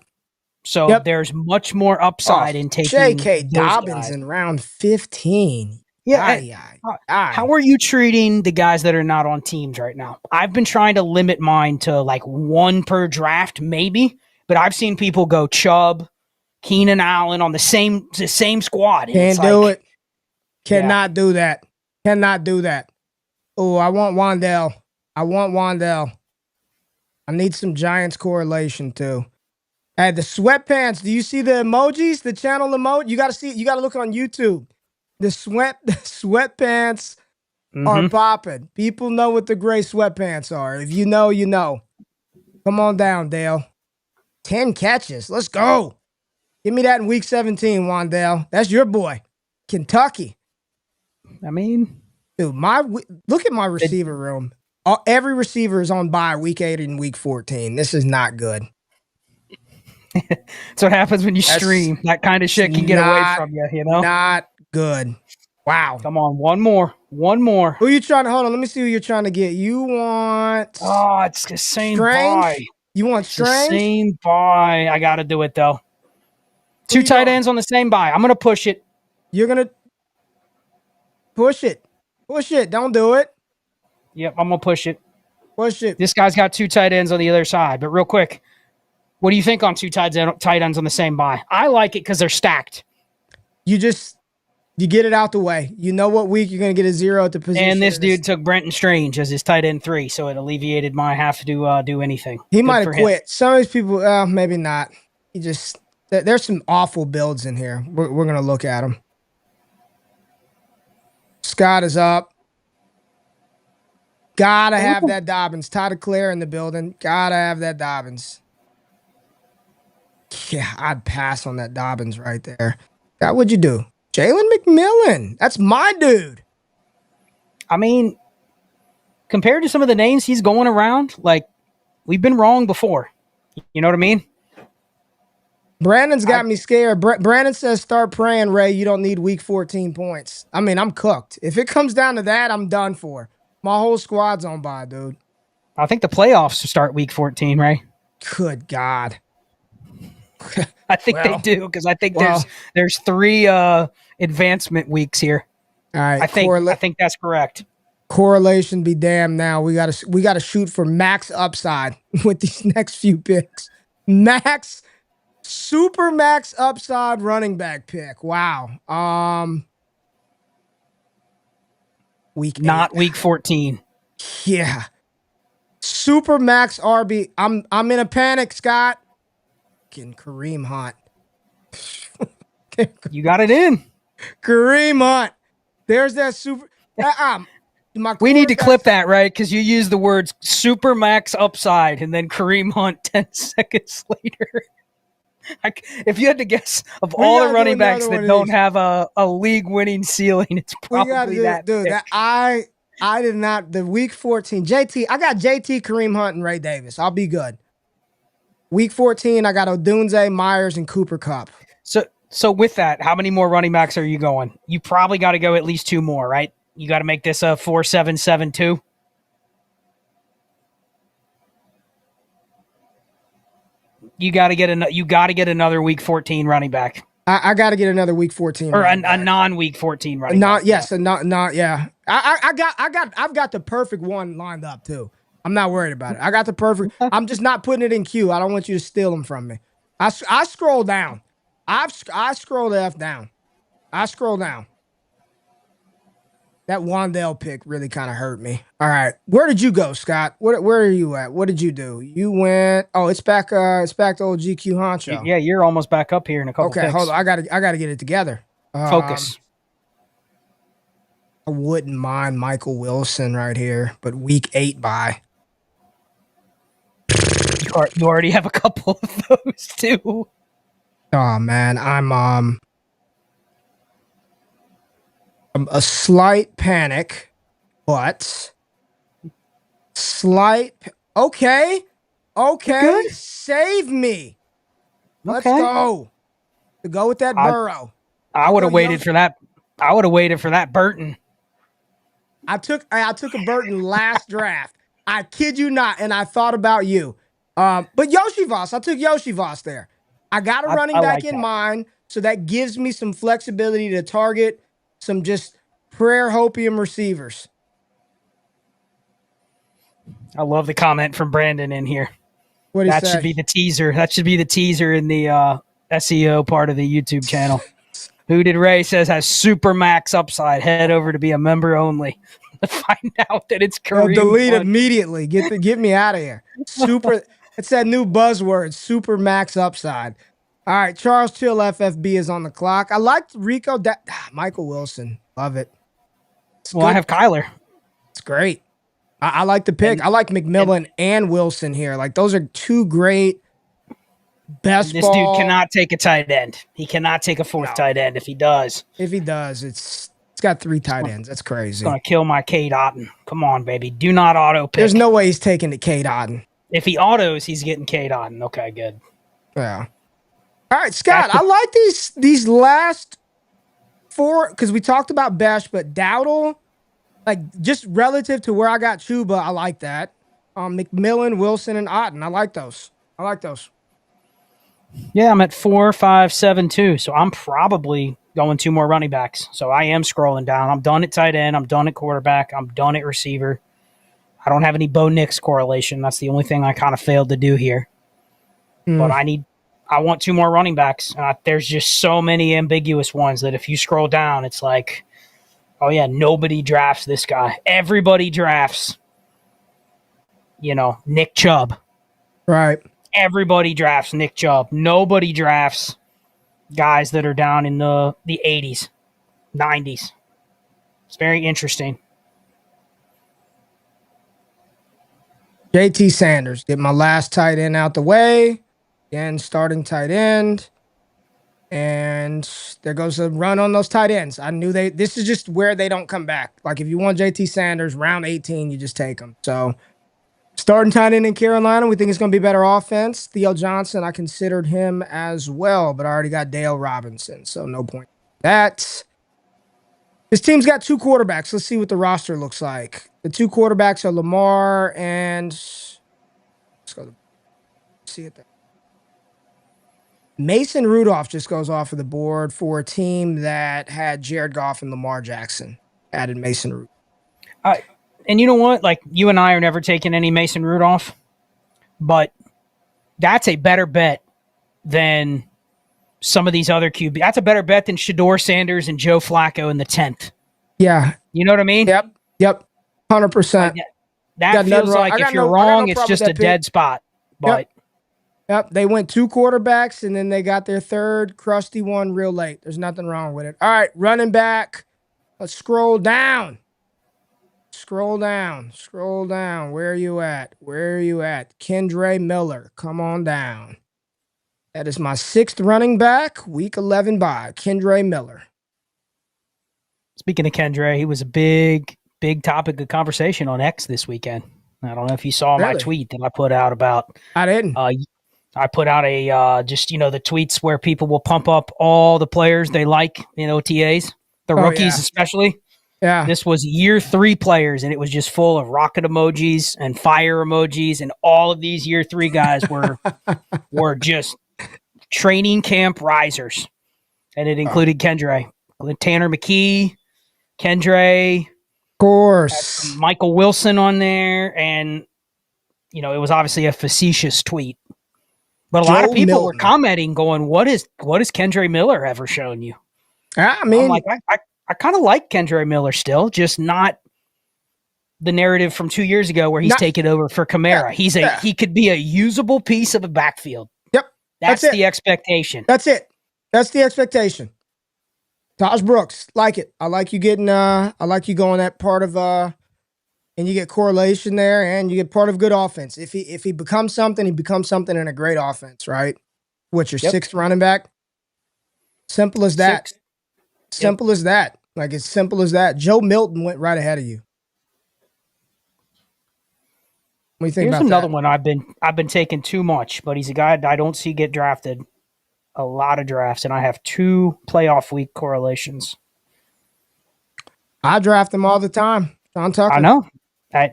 So there's much more upside in taking J.K. Dobbins in round 15. Yeah. How are you treating the guys that are not on teams right now? I've been trying to limit mine to like 1 per draft, maybe, but I've seen people go Chubb, Keenan Allen on the same squad. Can't do it. Cannot do that. Oh, I want Wandell. I need some Giants correlation too. Hey, the sweatpants. Do you see the emojis? The channel emoji? You gotta look on YouTube. The sweatpants are popping. People know what the gray sweatpants are. If you know, you know. Come on down, Dale. 10 catches. Let's go. Give me that in week 17, Wandell. That's your boy. Kentucky. I mean, dude, look at my receiver room. Every receiver is on bye week 8 and week 14. This is not good. That's what happens when you stream. That kind of shit can get away from you, you know? Not good. Wow. Come on, one more. Who are you trying to hold on? Let me see who you're trying to get. You want it's the same Strange? buy. You want Strange? The same buy. I gotta do it though. 2 tight ends on the same buy. I'm gonna push it. You're gonna push it. Don't do it. Yep, I'm gonna push it. Push it. This guy's got 2 tight ends on the other side. But real quick, what do you think on 2 tight ends on the same buy? I like it because they're stacked. You just You get it out the way. You know what week you're going to get a 0 at the position. And this dude took Brenton Strange as his tight end 3, so it alleviated my have to do anything. He might have quit. Some of these people, maybe not. He just there's some awful builds in here. We're going to look at them. Scott is up. Gotta have that Dobbins. Todd Claire in the building. Gotta have that Dobbins. Yeah, I'd pass on that Dobbins right there. God, what'd you do? Jalen McMillan. That's my dude. I mean, compared to some of the names he's going around, like, we've been wrong before. You know what I mean? Brandon's got me scared. Brandon says, start praying, Ray. You don't need week 14 points. I mean, I'm cooked. If it comes down to that, I'm done for. My whole squad's on bye, dude. I think the playoffs start week 14, right? Good God. I think they do, because I think there's 3 advancement weeks here. All right, I think that's correct. Correlation be damned. Now we gotta shoot for max upside with these next few picks. Super max upside running back pick. Wow. Not week 14. Yeah. Super max RB. I'm in a panic, Scott. Getting Kareem Hunt. You got it in. Kareem Hunt. There's that super. We need to clip that, right? Because you use the words super max upside and then Kareem Hunt 10 seconds later. If you had to guess of all the running backs that don't have a league-winning ceiling, it's probably that. Dude, I did not. The week 14, JT. I got JT, Kareem Hunt, and Ray Davis. I'll be good. Week 14, I got Odunze, Myers, and Cooper Kupp. So with that, how many more running backs are you going? You probably got to go at least 2 more, right? You got to make this a 4-7-7-2. You got to get another week 14 running back. I got to get another week 14 or a non-week 14 running back. Yes, yeah. I've got the perfect one lined up too. I'm not worried about it. I got the perfect. I'm just not putting it in queue. I don't want you to steal them from me. I scroll down. I scroll the F down. I scroll down. That Wandale pick really kind of hurt me. All right, where did you go, Scott? Where are you at? What did you do? You went. Oh, it's back to old GQ Honcho. Yeah, you're almost back up here in a couple. Okay, picks. hold on. I gotta get it together. Focus. I wouldn't mind Michael Wilson right here, but week 8 bye. You already have a couple of those too. Oh man, I'm a slight panic, but okay, save me. Let's go. To go with that Burrow. I would have waited for that. I would have waited for that Burton. I took a Burton last draft. I kid you not, and I thought about you. But Yoshi Voss, I took Yoshi Voss there. I got a running back in mind, so that gives me some flexibility to target some just prayer hopium receivers. I love the comment from Brandon in here. What that should be the teaser. That should be the teaser in the SEO part of the YouTube channel. Who did Ray says has super max upside? Head over to be a member only to find out that it's Kareem. Delete immediately. Get me out of here. Super. It's that new buzzword. Super max upside. All right, Charles Chill FFB is on the clock. I liked Rico. Michael Wilson. Love it. I have Kyler. It's great. I like the pick. I like McMillan and Wilson here. Like, those are 2 great best This dude cannot take a tight end. He cannot take a 4th tight end. If he does, it's got 3 tight ends. That's crazy. It's going to kill my Cade Otton. Come on, baby. Do not auto pick. There's no way he's taking the Cade Otton. If he autos, he's getting Cade Otton. Okay, good. Yeah. All right, Scott, I like these last 4 because we talked about Besh, but Dowdle, like, just relative to where I got Chuba, I like that. McMillan, Wilson, and Otton. I like those. Yeah, I'm at 4, 5, 7, 2. So I'm probably going 2 more running backs. So I am scrolling down. I'm done at tight end. I'm done at quarterback. I'm done at receiver. I don't have any Bo Nix correlation. That's the only thing I kind of failed to do here. But I I want two more running backs. There's just so many ambiguous ones that if you scroll down, it's like, oh yeah, nobody drafts this guy. Everybody drafts, Nick Chubb. Right. Everybody drafts Nick Chubb. Nobody drafts guys that are down in the 80s, 90s. It's very interesting. JT Sanders. Get my last tight end out the way. Again, starting tight end. And there goes a run on those tight ends. I knew this is just where they don't come back. Like if you want JT Sanders, round 18, you just take him. So starting tight end in Carolina, we think it's going to be better offense. Theo Johnson, I considered him as well, but I already got Dale Robinson, so no point. That this team's got two quarterbacks. Let's see what the roster looks like. The two quarterbacks are Lamar and let's go see it there. Mason Rudolph just goes off of the board for a team that had Jared Goff and Lamar Jackson. Added Mason Rudolph. And you know what? Like, you and I are never taking any Mason Rudolph, but that's a better bet than some of these other QB. That's a better bet than Shedeur Sanders and Joe Flacco in the 10th. Yeah. You know what I mean? Yep. 100%. That feels like if you're wrong, it's just a dead spot. But Yep, they went two quarterbacks, and then they got their third crusty one real late. There's nothing wrong with it. All right, running back. Let's scroll down. Scroll down. Where are you at? Kendre Miller, come on down. That is my sixth running back, week 11 bye, Kendre Miller. Speaking of Kendre, he was a big topic of conversation on X this weekend. I don't know if you saw my tweet that I put out about. I didn't. I put out a the tweets where people will pump up all the players they like in OTAs, the rookies especially. Yeah. This was year 3 players, and it was just full of rocket emojis and fire emojis, and all of these year 3 guys were just training camp risers, and it included Kendre, Tanner McKee, Kendre, of course, Michael Wilson on there, and it was obviously a facetious tweet. But a lot of people were commenting, going, "What is Kendre Miller ever shown you?" I mean, I'm like, I kind of like Kendre Miller still, just not the narrative from 2 years ago where he's taken over for Kamara. He could be a usable piece of a backfield. Yep, that's the expectation. That's it. That's the expectation. Taj Brooks, like it. I like you getting. I like you going that part of. And you get correlation there, and you get part of good offense. If he becomes something, he becomes something in a great offense, right? What's your sixth running back? Simple as that. Simple as that. Like, it's simple as that. Joe Milton went right ahead of you. What do you think about that? Here's another one I've been taking too much, but he's a guy I don't see get drafted a lot of drafts, and I have 2 playoff week correlations. I draft him all the time. Sean Tucker. I know.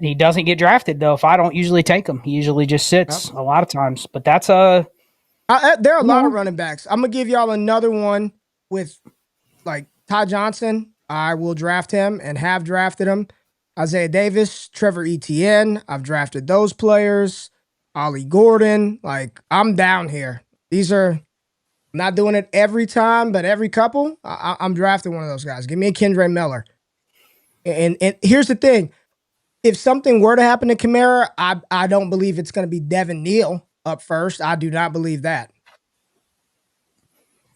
He doesn't get drafted, though. If I don't usually take him, he usually just sits a lot of times. But that's there are a lot of running backs. I'm going to give y'all another one with, like, Ty Johnson. I will draft him and have drafted him. Isaiah Davis, Trevor Etienne. I've drafted those players. Ollie Gordon. Like, I'm down here. I'm not doing it every time, but every couple, I'm drafting one of those guys. Give me a Kendre Miller. And here's the thing. If something were to happen to Kamara, I don't believe it's going to be Devin Neal up first. I do not believe that.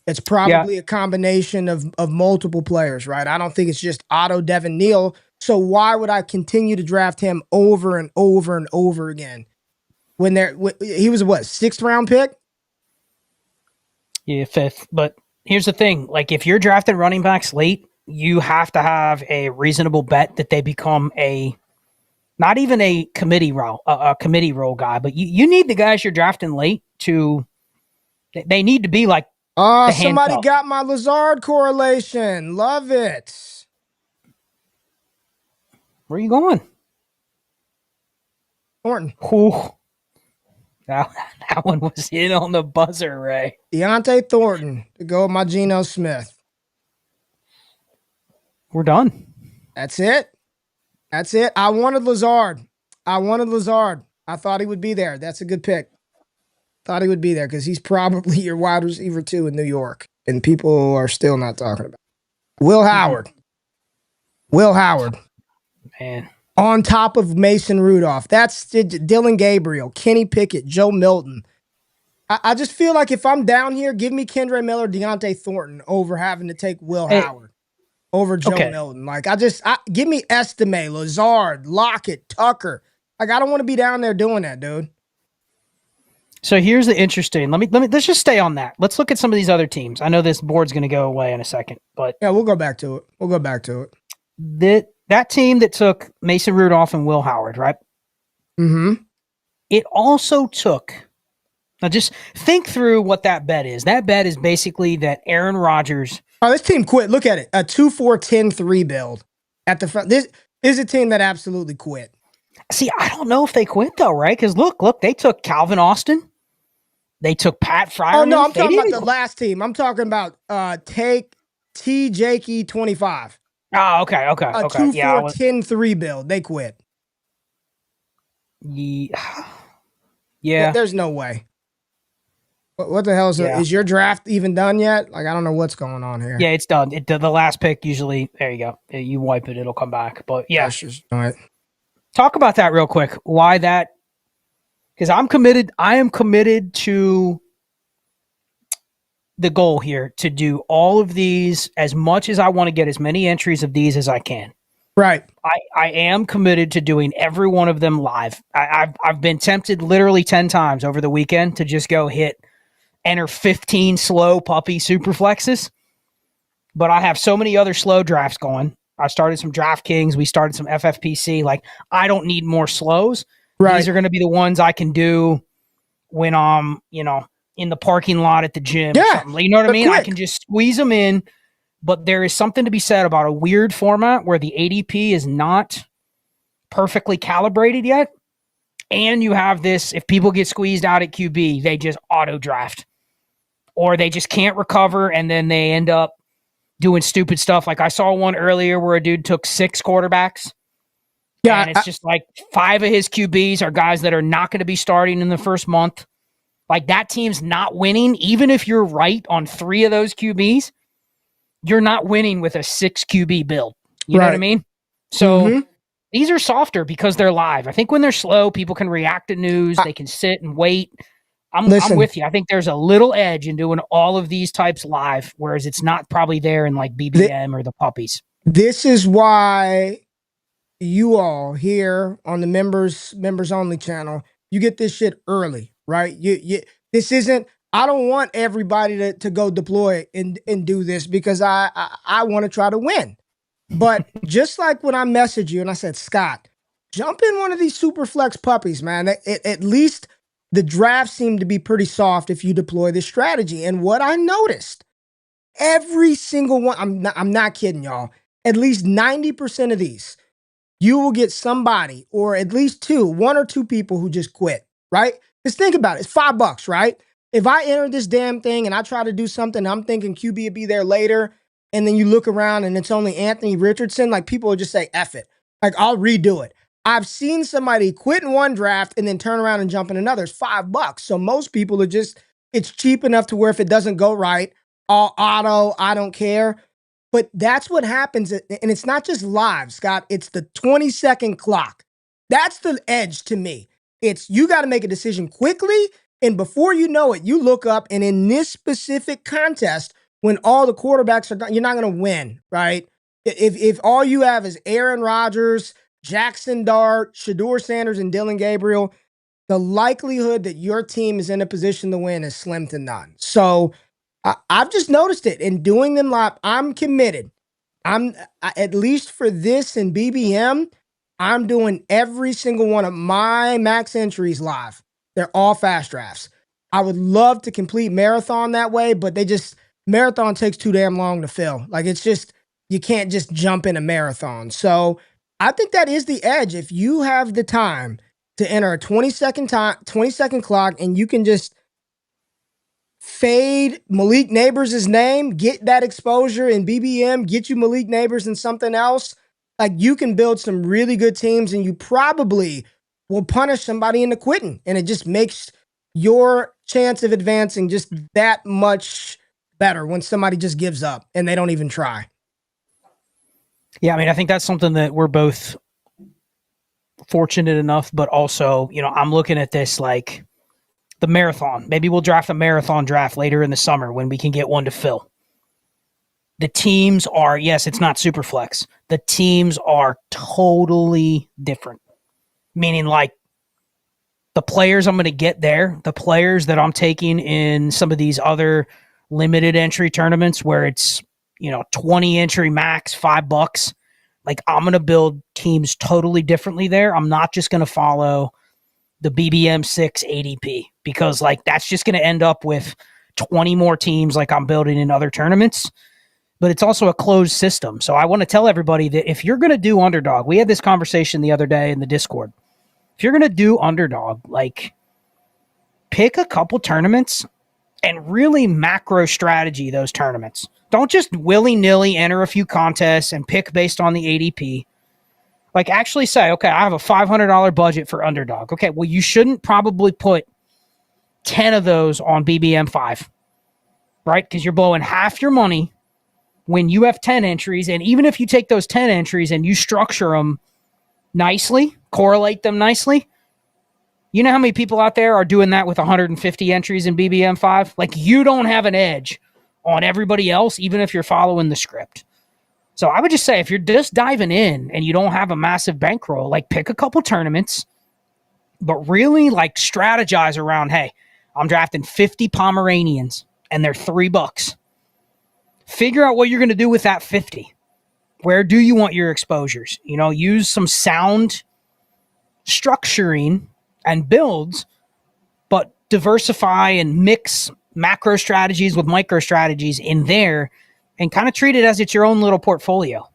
It's probably a combination of multiple players, right? I don't think it's just auto Devin Neal. So why would I continue to draft him over and over and over again? He was a 6th round pick? Yeah, 5th. But here's the thing. Like, if you're drafting running backs late, you have to have a reasonable bet that they become not even a committee role guy, but you need the guys you're drafting late they need to be like. Somebody got my Lazard correlation. Love it. Where are you going? Thornton. Ooh. That one was in on the buzzer, Ray. Deontay Thornton to go with my Geno Smith. We're done. That's it. I wanted Lazard. I thought he would be there. That's a good pick. Thought he would be there because he's probably your wide receiver 2 in New York, and people are still not talking about it. Will Howard. Will Howard. Man. On top of Mason Rudolph. That's Dylan Gabriel, Kenny Pickett, Joe Milton. I just feel like if I'm down here, give me Kendre Miller, Deontay Thornton over having to take Will Howard over Joe Milton. Like, give me Estime, Lazard, Lockett, Tucker. Like, I don't want to be down there doing that, dude. So here's the interesting. Let's just stay on that. Let's look at some of these other teams. I know this board's going to go away in a second, but yeah, we'll go back to it. That team that took Mason Rudolph and Will Howard, right? Mm-hmm. It also took. Now, just think through what that bet is. That bet is basically that Aaron Rodgers. Oh, this team quit. Look at it. A 2-4-10-3 build at the front. This is a team that absolutely quit. See, I don't know if they quit though, right? Because look, they took Calvin Austin. They took Pat Fryer. Oh no, I'm talking about the last team. I'm talking about take T. Jakey 25. Oh, okay. A 2-4-10-3 build. They quit. Yeah. There's no way. What the hell is your draft even done yet? Like, I don't know what's going on here. Yeah, it's done. The last pick usually, there you go. You wipe it, it'll come back. But yeah. All right. Talk about that real quick. Why that? Because I'm committed. I am committed to the goal here to do all of these as much as I want to get as many entries of these as I can. Right. I am committed to doing every one of them live. I've been tempted literally 10 times over the weekend to just go enter 15 slow puppy super flexes. But I have so many other slow drafts going. I started some DraftKings. We started some FFPC. Like, I don't need more slows. Right. These are going to be the ones I can do when I'm, in the parking lot at the gym. Yeah. Or something. You know what I mean? Quick. I can just squeeze them in. But there is something to be said about a weird format where the ADP is not perfectly calibrated yet. And you have this, if people get squeezed out at QB, they just auto draft. Or they just can't recover, and then they end up doing stupid stuff. Like I saw one earlier where a dude took 6 quarterbacks. Yeah. And it's just like 5 of his QBs are guys that are not going to be starting in the first month. Like, that team's not winning. Even if you're right on 3 of those QBs, you're not winning with a 6 QB build. You know what I mean? So these are softer because they're live. I think when they're slow, people can react to news. They can sit and wait. I'm with you. I think there's a little edge in doing all of these types live, whereas it's not probably there in like BBM or the puppies. This is why you all here on the members only channel, you get this shit early, right? This isn't, I don't want everybody to go deploy and do this because I want to try to win. But just like when I messaged you and I said, Scott, jump in one of these super flex puppies, man. At least the draft seemed to be pretty soft if you deploy this strategy. And what I noticed, every single one, I'm not kidding, y'all. At least 90% of these, you will get somebody or at least 1 or 2 people who just quit, right? Just think about it. It's $5, right? If I enter this damn thing and I try to do something, I'm thinking QB will be there later, and then you look around and it's only Anthony Richardson, like, people will just say, F it. Like, I'll redo it. I've seen somebody quit in one draft and then turn around and jump in another. It's $5. So most people are just, it's cheap enough to where if it doesn't go right, I'll auto, I don't care. But that's what happens. And it's not just live, Scott. It's the 20-second clock. That's the edge to me. It's, you got to make a decision quickly. And before you know it, you look up, and in this specific contest, when all the quarterbacks are done, you're not going to win, right? If all you have is Aaron Rodgers, Jackson Dart, Shedeur Sanders, and Dylan Gabriel, the likelihood that your team is in a position to win is slim to none. So I've just noticed it in doing them live. I'm committed. I'm at least for this and BBM, I'm doing every single one of my max entries live. They're all fast drafts. I would love to complete marathon that way, but marathon takes too damn long to fill. Like, it's just, you can't just jump in a marathon. So I think that is the edge. If you have the time to enter a 20-second clock, and you can just fade Malik Neighbors' name, get that exposure in BBM, get you Malik Neighbors and something else, like, you can build some really good teams, and you probably will punish somebody into quitting. And it just makes your chance of advancing just that much better when somebody just gives up and they don't even try. Yeah, I mean, I think that's something that we're both fortunate enough, but also, I'm looking at this like the marathon. Maybe we'll draft a marathon draft later in the summer when we can get one to fill. The teams are, yes, it's not SuperFlex. The teams are totally different. Meaning like the players I'm going to get there, the players that I'm taking in some of these other limited entry tournaments where it's, 20 entry max, $5. Like I'm going to build teams totally differently there. I'm not just going to follow the BBM 6 ADP because like that's just going to end up with 20 more teams like I'm building in other tournaments. But it's also a closed system. So I want to tell everybody that if you're going to do Underdog, we had this conversation the other day in the Discord. If you're going to do Underdog, like pick a couple tournaments and really macro strategy those tournaments. Don't just willy-nilly enter a few contests and pick based on the ADP. Like actually say, okay, I have a $500 budget for Underdog. Okay, well, you shouldn't probably put 10 of those on BBM 5, right? Because you're blowing half your money when you have 10 entries. And even if you take those 10 entries and you structure them nicely, correlate them nicely, you know how many people out there are doing that with 150 entries in BBM 5? Like you don't have an edge on everybody else, even if you're following the script. So I would just say, if you're just diving in and you don't have a massive bankroll, like pick a couple tournaments, but really like strategize around, hey, I'm drafting 50 Pomeranians and they're $3. Figure out what you're going to do with that 50. Where do you want your exposures? Use some sound structuring and builds, but diversify and mix macro strategies with micro strategies in there and kind of treat it as it's your own little portfolio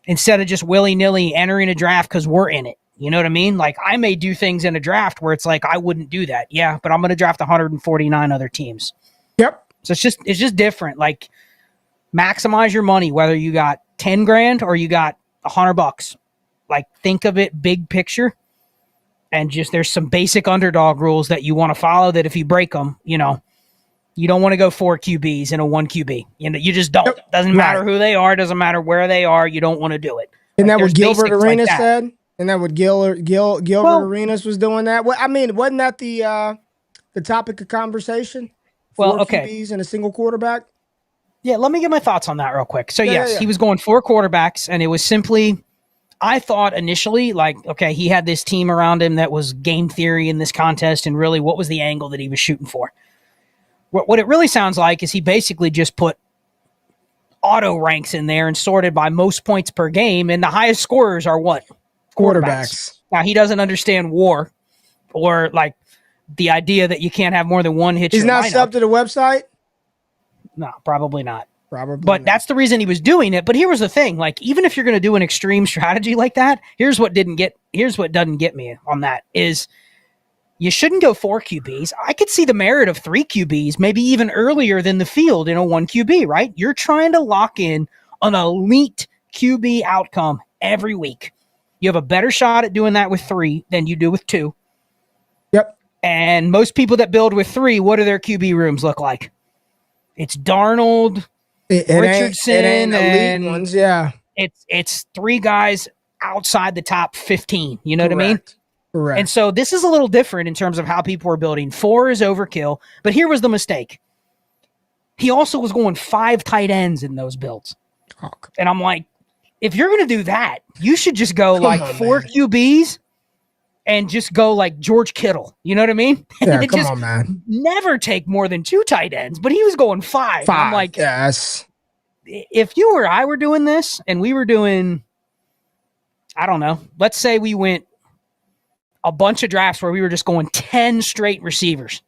instead of just willy-nilly entering a draft because we're in it. You know what I mean? Like I may do things in a draft where it's like, I wouldn't do that. Yeah, but I'm going to draft 149 other teams. Yep. So it's just different. Like maximize your money, whether you got 10 grand or you got $100. Like think of it big picture. And just there's some basic Underdog rules that you want to follow that if you break them, you don't want to go 4 QBs in a 1 QB. You just don't. Yep. Doesn't matter who they are. Doesn't matter where they are. You don't want to do it. Isn't that what Gilbert Arenas said? Isn't that what Gilbert Arenas was doing that? Well, I mean, wasn't that the topic of conversation? 4 QBs and a single quarterback? Yeah, let me get my thoughts on that real quick. So yes, he was going 4 quarterbacks, and it was simply, I thought initially, like, okay, he had this team around him that was game theory in this contest, and really what was the angle that he was shooting for? What it really sounds like is he basically just put auto ranks in there and sorted by most points per game, and the highest scorers are what? Quarterbacks. Now, he doesn't understand war or, like, the idea that you can't have more than one hit. He's not subbed to the website? No, probably not. But that's the reason he was doing it. But here was the thing. Like, even if you're going to do an extreme strategy like that, here's what doesn't get me on that is you shouldn't go 4 QBs. I could see the merit of 3 QBs, maybe even earlier than the field in a 1 QB, right? You're trying to lock in an elite QB outcome every week. You have a better shot at doing that with 3 than you do with 2. Yep. And most people that build with 3, what do their QB rooms look like? It's Darnold, Richardson, and elite ones, yeah. It's 3 guys outside the top 15. You know what I mean? Correct. And so this is a little different in terms of how people are building. 4 is overkill, but here was the mistake. He also was going 5 tight ends in those builds. Oh, and I'm like, if you're going to do that, you should just go 4 QBs and just go like George Kittle. You know what I mean? Yeah, and come on, man. Never take more than 2 tight ends, but he was going 5. I'm like, yes. If you or I were doing this and we were doing, I don't know, let's say we went a bunch of drafts where we were just going 10 straight receivers.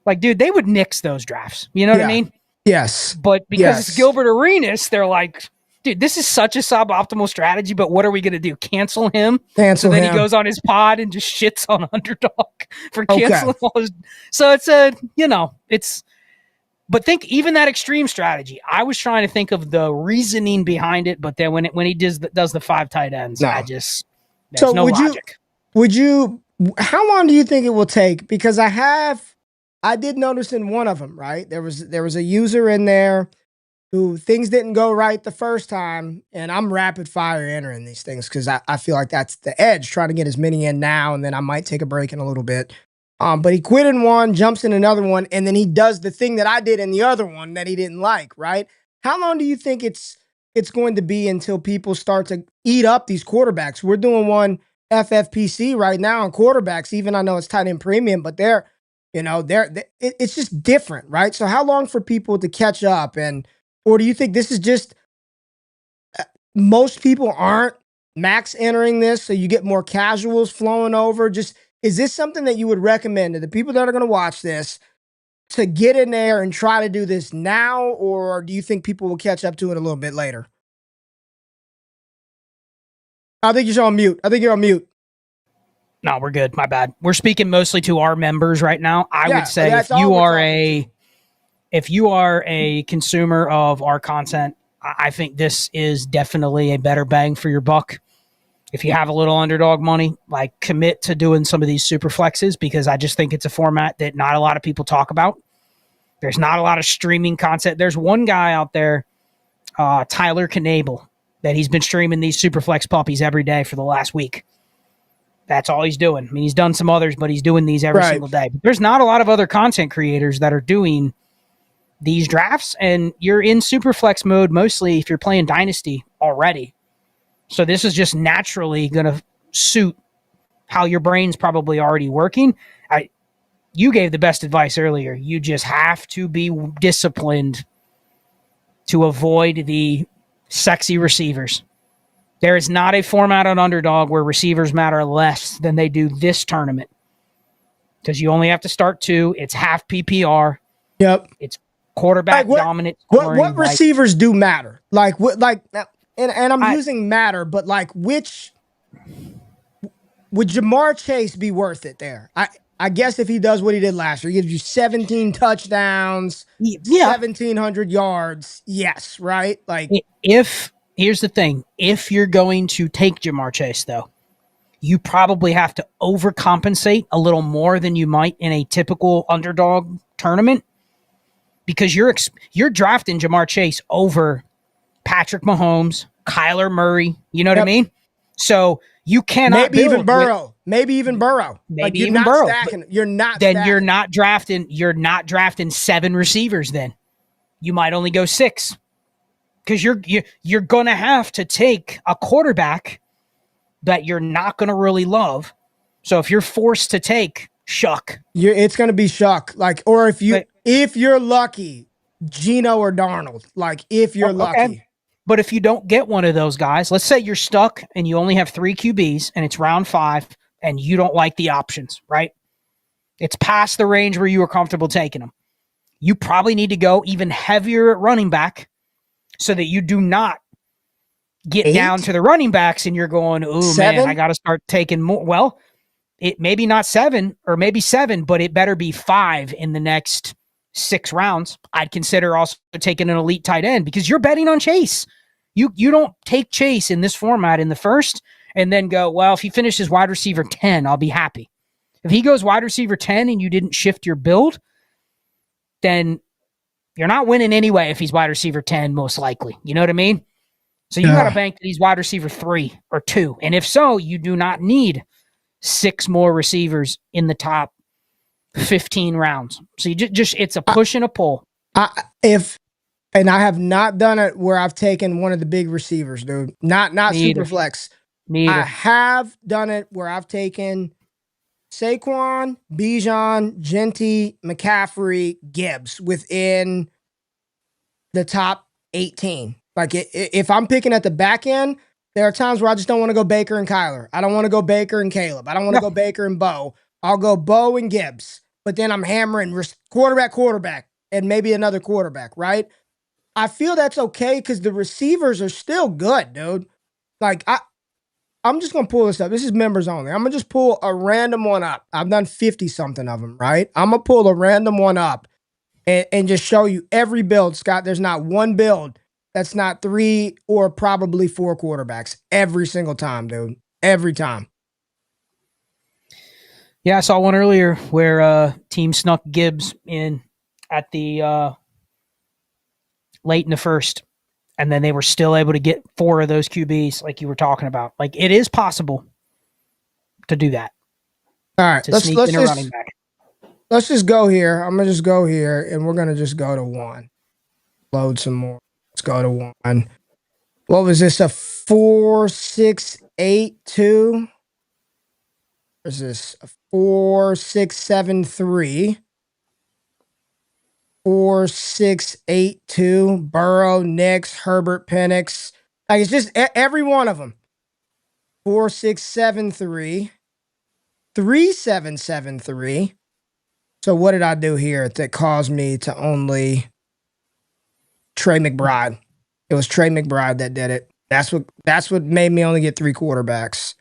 Like, dude, they would nix those drafts. You know what I mean? Yes. But because it's Gilbert Arenas, they're like, dude, this is such a suboptimal strategy, but what are we going to do? Cancel him? So then he goes on his pod and just shits on Underdog for canceling all his... So it's but think even that extreme strategy, I was trying to think of the reasoning behind it, but then when he does the 5 tight ends, there's no logic. How long do you think it will take? Because I have I did notice in one of them, right? There was a user in there who things didn't go right the first time, and I'm rapid fire entering these things because I feel like that's the edge, trying to get as many in now, and then I might take a break in a little bit. But he quit in one, jumps in another one, and then he does the thing that I did in the other one that he didn't like, right? How long do you think it's going to be until people start to eat up these quarterbacks? We're doing one FFPC right now on quarterbacks, even I know it's tight end premium, but it's just different, right? So how long for people to catch up, or do you think this is just most people aren't max entering this, so you get more casuals flowing over? Just is this something that you would recommend to the people that are going to watch this to get in there and try to do this now, or do you think people will catch up to it a little bit later? I think you're on mute. I think you're on mute. No, we're good. My bad. We're speaking mostly to our members right now. I would say if you are a consumer of our content, I think this is definitely a better bang for your buck. If you have a little underdog money, like commit to doing some of these super flexes, because I just think it's a format that not a lot of people talk about. There's not a lot of streaming content. There's one guy out there, Tyler Knable, that he's been streaming these super flex puppies every day for the last week. That's all he's doing. I mean, he's done some others, but he's doing these every single day. But there's not a lot of other content creators that are doing these drafts, and you're in super flex mode mostly if you're playing dynasty already. So this is just naturally going to suit how your brain's probably already working. You gave the best advice earlier. You just have to be disciplined to avoid the sexy receivers. There is not a format on Underdog where receivers matter less than they do this tournament, because you only have to start 2. It's half PPR. Yep. It's quarterback dominant scoring. What receivers do matter? And I'm using matter, but which would Jamar Chase be worth it there? I guess if he does what he did last year, he gives you 17 touchdowns, 1,700 yards. Yes, right? Here's the thing. If you're going to take Jamar Chase, though, you probably have to overcompensate a little more than you might in a typical underdog tournament, because you're drafting Jamar Chase over Patrick Mahomes, Kyler Murray. You know what I mean? So you cannot maybe even Burrow. Stacking. You're not. Then stacking. You're not drafting 7 receivers. Then you might only go 6. Because you're going to have to take a quarterback that you're not going to really love. So if you're forced to take Shuck, it's going to be Shuck. Or if you're lucky, Geno or Darnold. If you're lucky. But if you don't get one of those guys, let's say you're stuck and you only have 3 QBs and it's round 5 and you don't like the options, right? It's past the range where you were comfortable taking them. You probably need to go even heavier at running back, so that you do not get 8? Down to the running backs and you're going, oh, man, I got to start taking more. Well, it maybe not 7 or maybe 7, but it better be 5 in the next 6 rounds. I'd consider also taking an elite tight end, because you're betting on Chase. You don't take Chase in this format in the first and then go, well, if he finishes wide receiver 10, I'll be happy. If he goes wide receiver 10 and you didn't shift your build, then you're not winning anyway if he's wide receiver 10, most likely. You know what I mean? So you got to bank that he's wide receiver 3 or 2. And if so, you do not need 6 more receivers in the top 15 rounds. So you just it's a push and a pull. I have not done it where I've taken one of the big receivers, dude. Not super flex. I have done it where I've taken Saquon, Bijan, Genty, McCaffrey, Gibbs within the top 18. If I'm picking at the back end, there are times where I just don't want to go Baker and Kyler. I don't want to go Baker and Caleb. I don't want to go Baker and Bo. I'll go Bo and Gibbs. But then I'm hammering quarterback, and maybe another quarterback, right? I feel that's okay because the receivers are still good, dude. I'm just going to pull this up. This is members only. I'm going to just pull a random one up. I've done 50-something of them, right? I'm going to pull a random one up and just show you every build, Scott. There's not one build that's not 3 or probably 4 quarterbacks every single time, dude. Every time. Yeah, I saw one earlier where team snuck Gibbs in at the late in the first, and then they were still able to get 4 of those QBs like you were talking about. Like, it is possible to do that. All right, To sneak in a running back. Let's just go here. I'm gonna just go here, and we're gonna just go to 1. Load some more. Let's go to 1. What was this? A 4-6-8-2? Or is this a 4-6-7-3? 4-6-8-2. Burrow, Nix, Herbert, Penix. Like, it's just every one of them. 4-6-7-3. 3-7-7-3. So what did I do here that caused me to only Trey McBride? It was Trey McBride that did it. That's what made me only get 3 quarterbacks.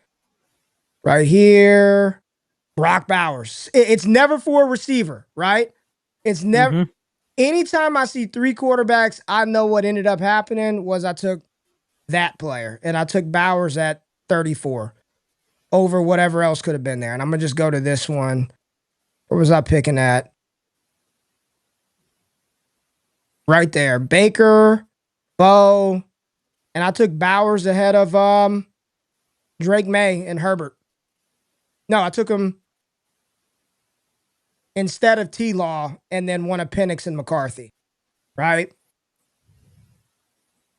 Right here, Brock Bowers. It's never for a receiver, right? It's never. Anytime I see 3 quarterbacks, I know what ended up happening was I took that player, and I took Bowers at 34 over whatever else could have been there. And I'm going to just go to this one. Where was I picking at? Right there. Baker, Bo, and I took Bowers ahead of Drake May and Herbert. No, I took him instead of T-Law and then one of Penix and McCarthy. Right?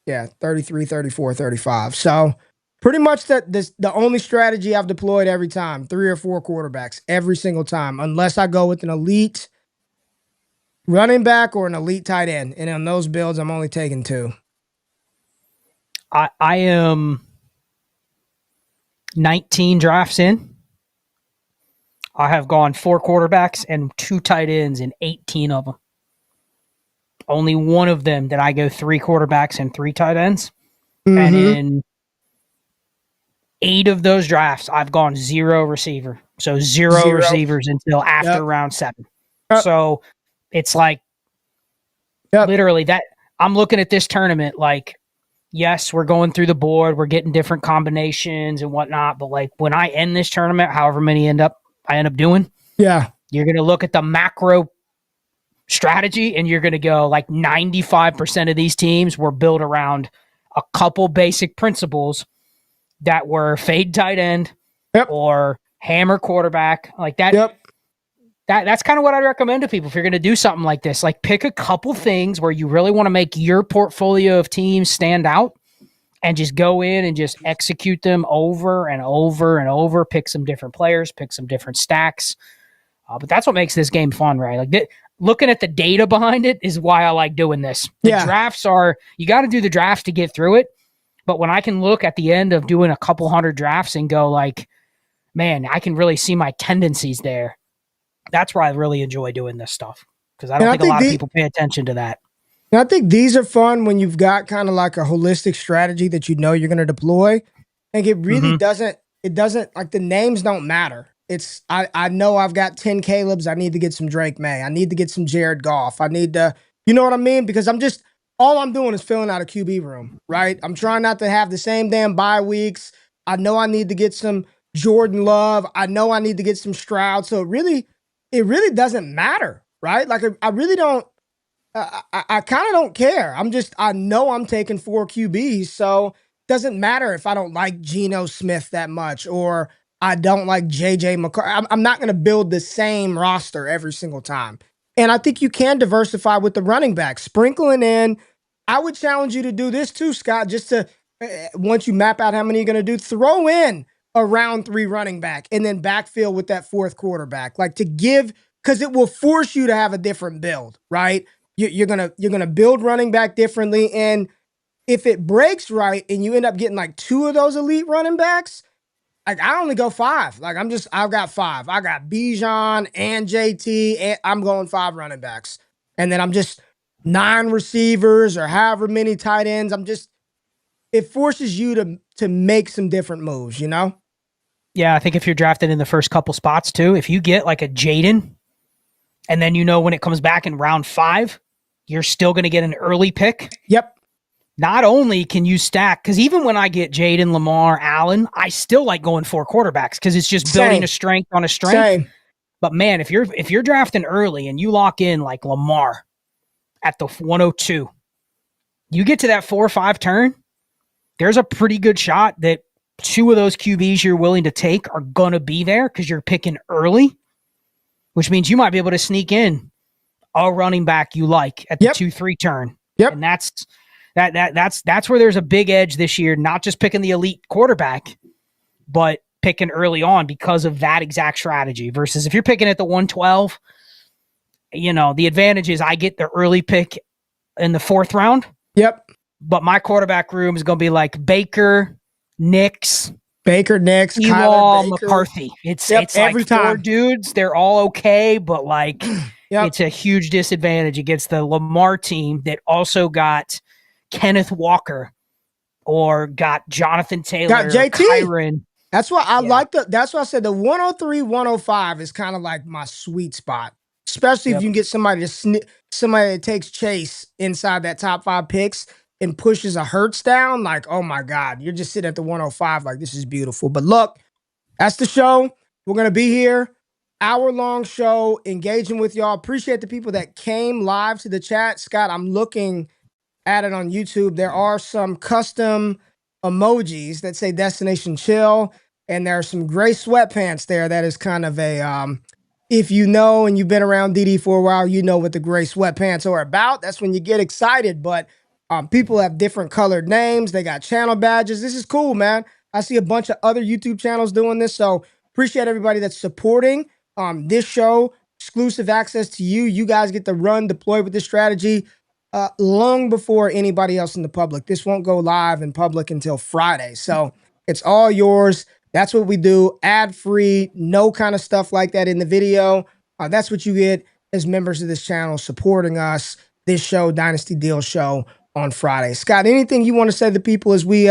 Yeah, 33, 34, 35. So pretty much the only strategy I've deployed every time, 3 or 4 quarterbacks every single time, unless I go with an elite running back or an elite tight end. And on those builds, I'm only taking 2. I am 19 drafts in. I have gone 4 quarterbacks and 2 tight ends in 18 of them. Only one of them did I go 3 quarterbacks and 3 tight ends. Mm-hmm. And in 8 of those drafts, I've gone 0 receiver. So 0 receivers until after round 7. So it's like literally that. I'm looking at this tournament like, yes, we're going through the board. We're getting different combinations and whatnot. But like when I end this tournament, however many I end up doing, you're going to look at the macro strategy and you're going to go like 95% of these teams were built around a couple basic principles that were fade tight end or hammer quarterback like that. That's kind of what I'd recommend to people if you're going to do something like this. Like pick a couple things where you really want to make your portfolio of teams stand out and just go in and just execute them over and over and over. Pick some different players, pick some different stacks. But that's what makes this game fun, right? Like looking at the data behind it is why I like doing this. The drafts you got to do the drafts to get through it. But when I can look at the end of doing a couple hundred drafts and go like, man, I can really see my tendencies there. That's why I really enjoy doing this stuff because I don't think a lot of people pay attention to that. And I think these are fun when you've got kind of like a holistic strategy that you know you're going to deploy. And it really doesn't like the names don't matter. It's I know I've got 10 Caleb's. I need to get some Drake May. I need to get some Jared Goff. I need to, you know what I mean? Because all I'm doing is filling out a QB room, right? I'm trying not to have the same damn bye weeks. I know I need to get some Jordan Love. I know I need to get some Stroud. So it really doesn't matter, right? Like I really don't, I kind of don't care. I know I'm taking 4 QBs, so it doesn't matter if I don't like Geno Smith that much or I don't like JJ McCarthy. I'm not going to build the same roster every single time. And I think you can diversify with the running back. Sprinkling in, I would challenge you to do this too, Scott, just to, once you map out how many you're going to do, throw in a round 3 running back and then backfill with that 4th quarterback. Like to give, because it will force you to have a different build, right? You're gonna build running back differently. And if it breaks right and you end up getting like 2 of those elite running backs, like I only go 5. Like I've got 5. I got Bijan and JT, and I'm going 5 running backs. And then I'm just 9 receivers or however many tight ends. It forces you to make some different moves, you know? Yeah, I think if you're drafted in the first couple spots too, if you get like a Jaden, and then when it comes back in round 5, you're still going to get an early pick. Yep. Not only can you stack, because even when I get Jaden, Lamar, Allen, I still like going 4 quarterbacks because it's just building a strength on a strength. Same. But man, if you're drafting early and you lock in like Lamar at the 102, you get to that 4 or 5 turn, there's a pretty good shot that 2 of those QBs you're willing to take are going to be there because you're picking early, which means you might be able to sneak in a running back you like at the 2-3 turn. Yep. And that's where there's a big edge this year, not just picking the elite quarterback, but picking early on because of that exact strategy versus if you're picking at the 112, the advantage is I get the early pick in the 4th round. Yep. But my quarterback room is going to be like Baker, Nix, Kyler, McCarthy. It's every like time. 4 dudes. They're all okay, but like it's a huge disadvantage against the Lamar team that also got Kenneth Walker or got Jonathan Taylor, got JT. Kyron. That's why I like that's why I said the 103, 105 is kind of like my sweet spot, especially if you can get somebody that takes chase inside that top 5 picks and pushes a Hurts down. Like, oh my God, you're just sitting at the 105. Like, this is beautiful. But look, that's the show. We're going to be here. Hour-long show, engaging with y'all. Appreciate the people that came live to the chat. Scott, I'm looking at it on YouTube. There are some custom emojis that say Destination Chill, and there are some gray sweatpants there. That is kind of a, if you know and you've been around DD for a while, you know what the gray sweatpants are about. That's when you get excited, but people have different colored names. They got channel badges. This is cool, man. I see a bunch of other YouTube channels doing this, so appreciate everybody that's supporting this show. Exclusive access to you. You guys get to run, deploy with this strategy long before anybody else in the public. This won't go live in public until Friday, so it's all yours. That's what we do. Ad-free, no kind of stuff like that in the video. That's what you get as members of this channel supporting us, this show, Dynasty Deal Show, on Friday. Scott, anything you want to say to people as we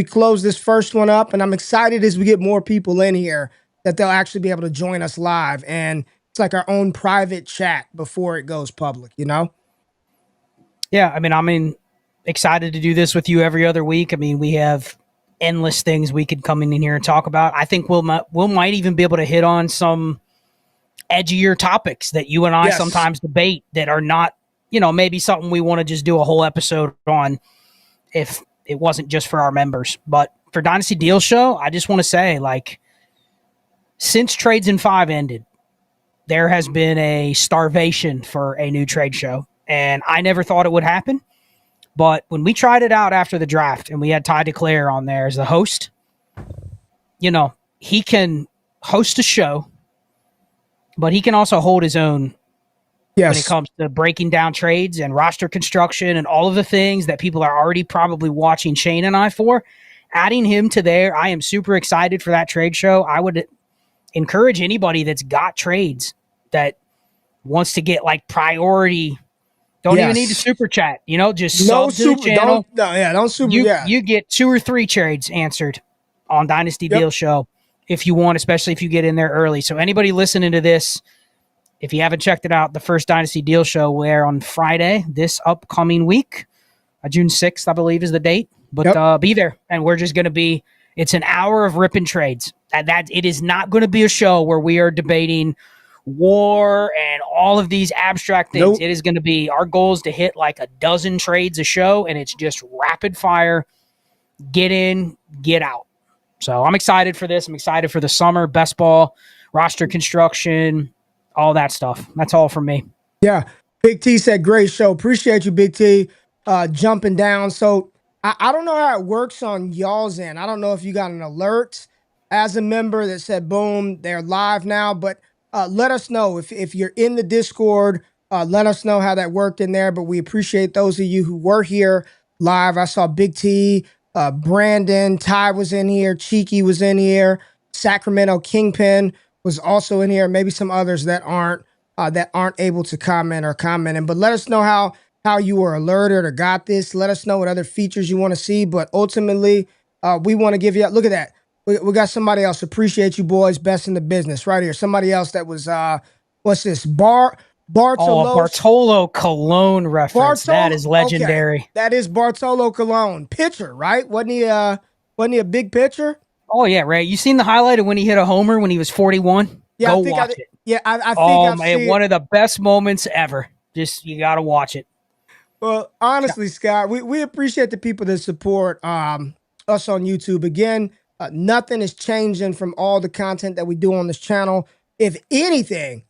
close this first one up? And I'm excited as we get more people in here that they'll actually be able to join us live. And it's like our own private chat before it goes public, Yeah, I'm excited to do this with you every other week. We have endless things we could come in here and talk about. I think we'll might even be able to hit on some edgier topics that you and I sometimes debate that are not, maybe something we want to just do a whole episode on if it wasn't just for our members. But for Dynasty Deal Show, I just want to say, since Trades in 5 ended, there has been a starvation for a new trade show. And I never thought it would happen. But when we tried it out after the draft and we had Ty DeClaire on there as the host, he can host a show, but he can also hold his own when it comes to breaking down trades and roster construction and all of the things that people are already probably watching Shane and I for. Adding him to there, I am super excited for that trade show. I would encourage anybody that's got trades that wants to get priority. Don't even need to super chat, just no sub to the channel. Don't super. You get 2 or 3 trades answered on Dynasty Deal Show if you want, especially if you get in there early. So anybody listening to this, if you haven't checked it out, the first Dynasty Deal Show will air on Friday this upcoming week. June 6th, I believe, is the date. But be there, and we're just going to be – it's an hour of ripping trades. That it is not going to be a show where we are debating war and all of these abstract things. Nope. It is going to be – our goal is to hit a dozen trades a show, and it's just rapid fire, get in, get out. So I'm excited for this. I'm excited for the summer, best ball, roster construction, all that stuff. That's all from me. Yeah. Big T said, great show. Appreciate you, Big T, jumping down. So I don't know how it works on y'all's end. I don't know if you got an alert as a member that said, boom, they're live now. But let us know if you're in the Discord. Let us know how that worked in there. But we appreciate those of you who were here live. I saw Big T, Brandon, Ty was in here, Cheeky was in here, Sacramento Kingpin was also in here. Maybe some others that aren't able to comment or commenting. But let us know how you were alerted or got this. Let us know what other features you want to see. But ultimately, we want to give you. Look at that. We got somebody else. Appreciate you, boys. Best in the business right here. Somebody else that was what's this? Bartolo Cologne reference. That is legendary. Okay. That is Bartolo Cologne. Pitcher, right? Wasn't he a big pitcher? Oh yeah, Ray. You seen the highlight of when he hit a homer when he was 41? Yeah, Go watch it. Yeah, I think Oh I've man, seen. one of the best moments ever. Just you got to watch it. Well, honestly, Scott, we appreciate the people that support us on YouTube. Again, nothing is changing from all the content that we do on this channel. If anything,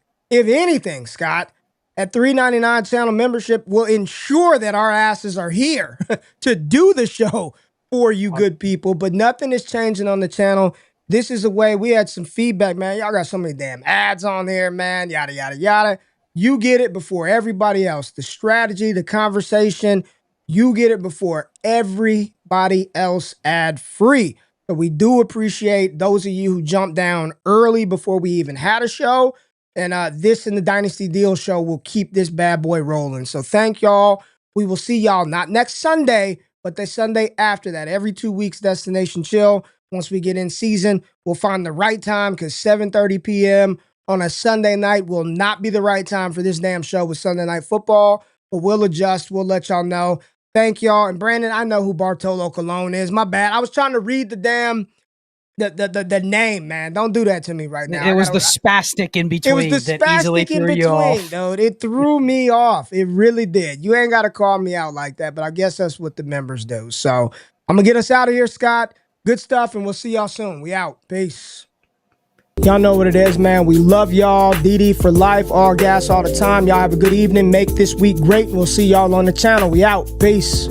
Scott, at $3.99 channel membership will ensure that our asses are here to do the show for you good people. But nothing is changing on the channel. This is a way. We had some feedback, man. Y'all got so many damn ads on there, man. Yada yada yada. You get it before everybody else. The strategy, the conversation, you get it before everybody else ad free. So we do appreciate those of you who jumped down early before we even had a show. And this and the Dynasty Deal Show will keep this bad boy rolling. So thank y'all. We will see y'all not next Sunday, but the Sunday after that. Every 2 weeks, Destination Chill. Once we get in season, we'll find the right time because 7:30 p.m. on a Sunday night will not be the right time for this damn show with Sunday Night Football, but we'll adjust. We'll let y'all know. Thank y'all. And Brandon, I know who Bartolo Colon is. My bad. I was trying to read the damn the name, man. Don't do that to me right now. It was the spastic in it was between the that easily spastic in threw you between, off. dude. It threw me off. It really did. You ain't got to call me out like that, but I guess that's what the members do. So I'm going to get us out of here, Scott. Good stuff, and we'll see y'all soon. We out. Peace. Y'all know what it is, man. We love y'all. DD for life, all gas all the time. Y'all have a good evening. Make this week great. We'll see y'all on the channel. We out. Peace.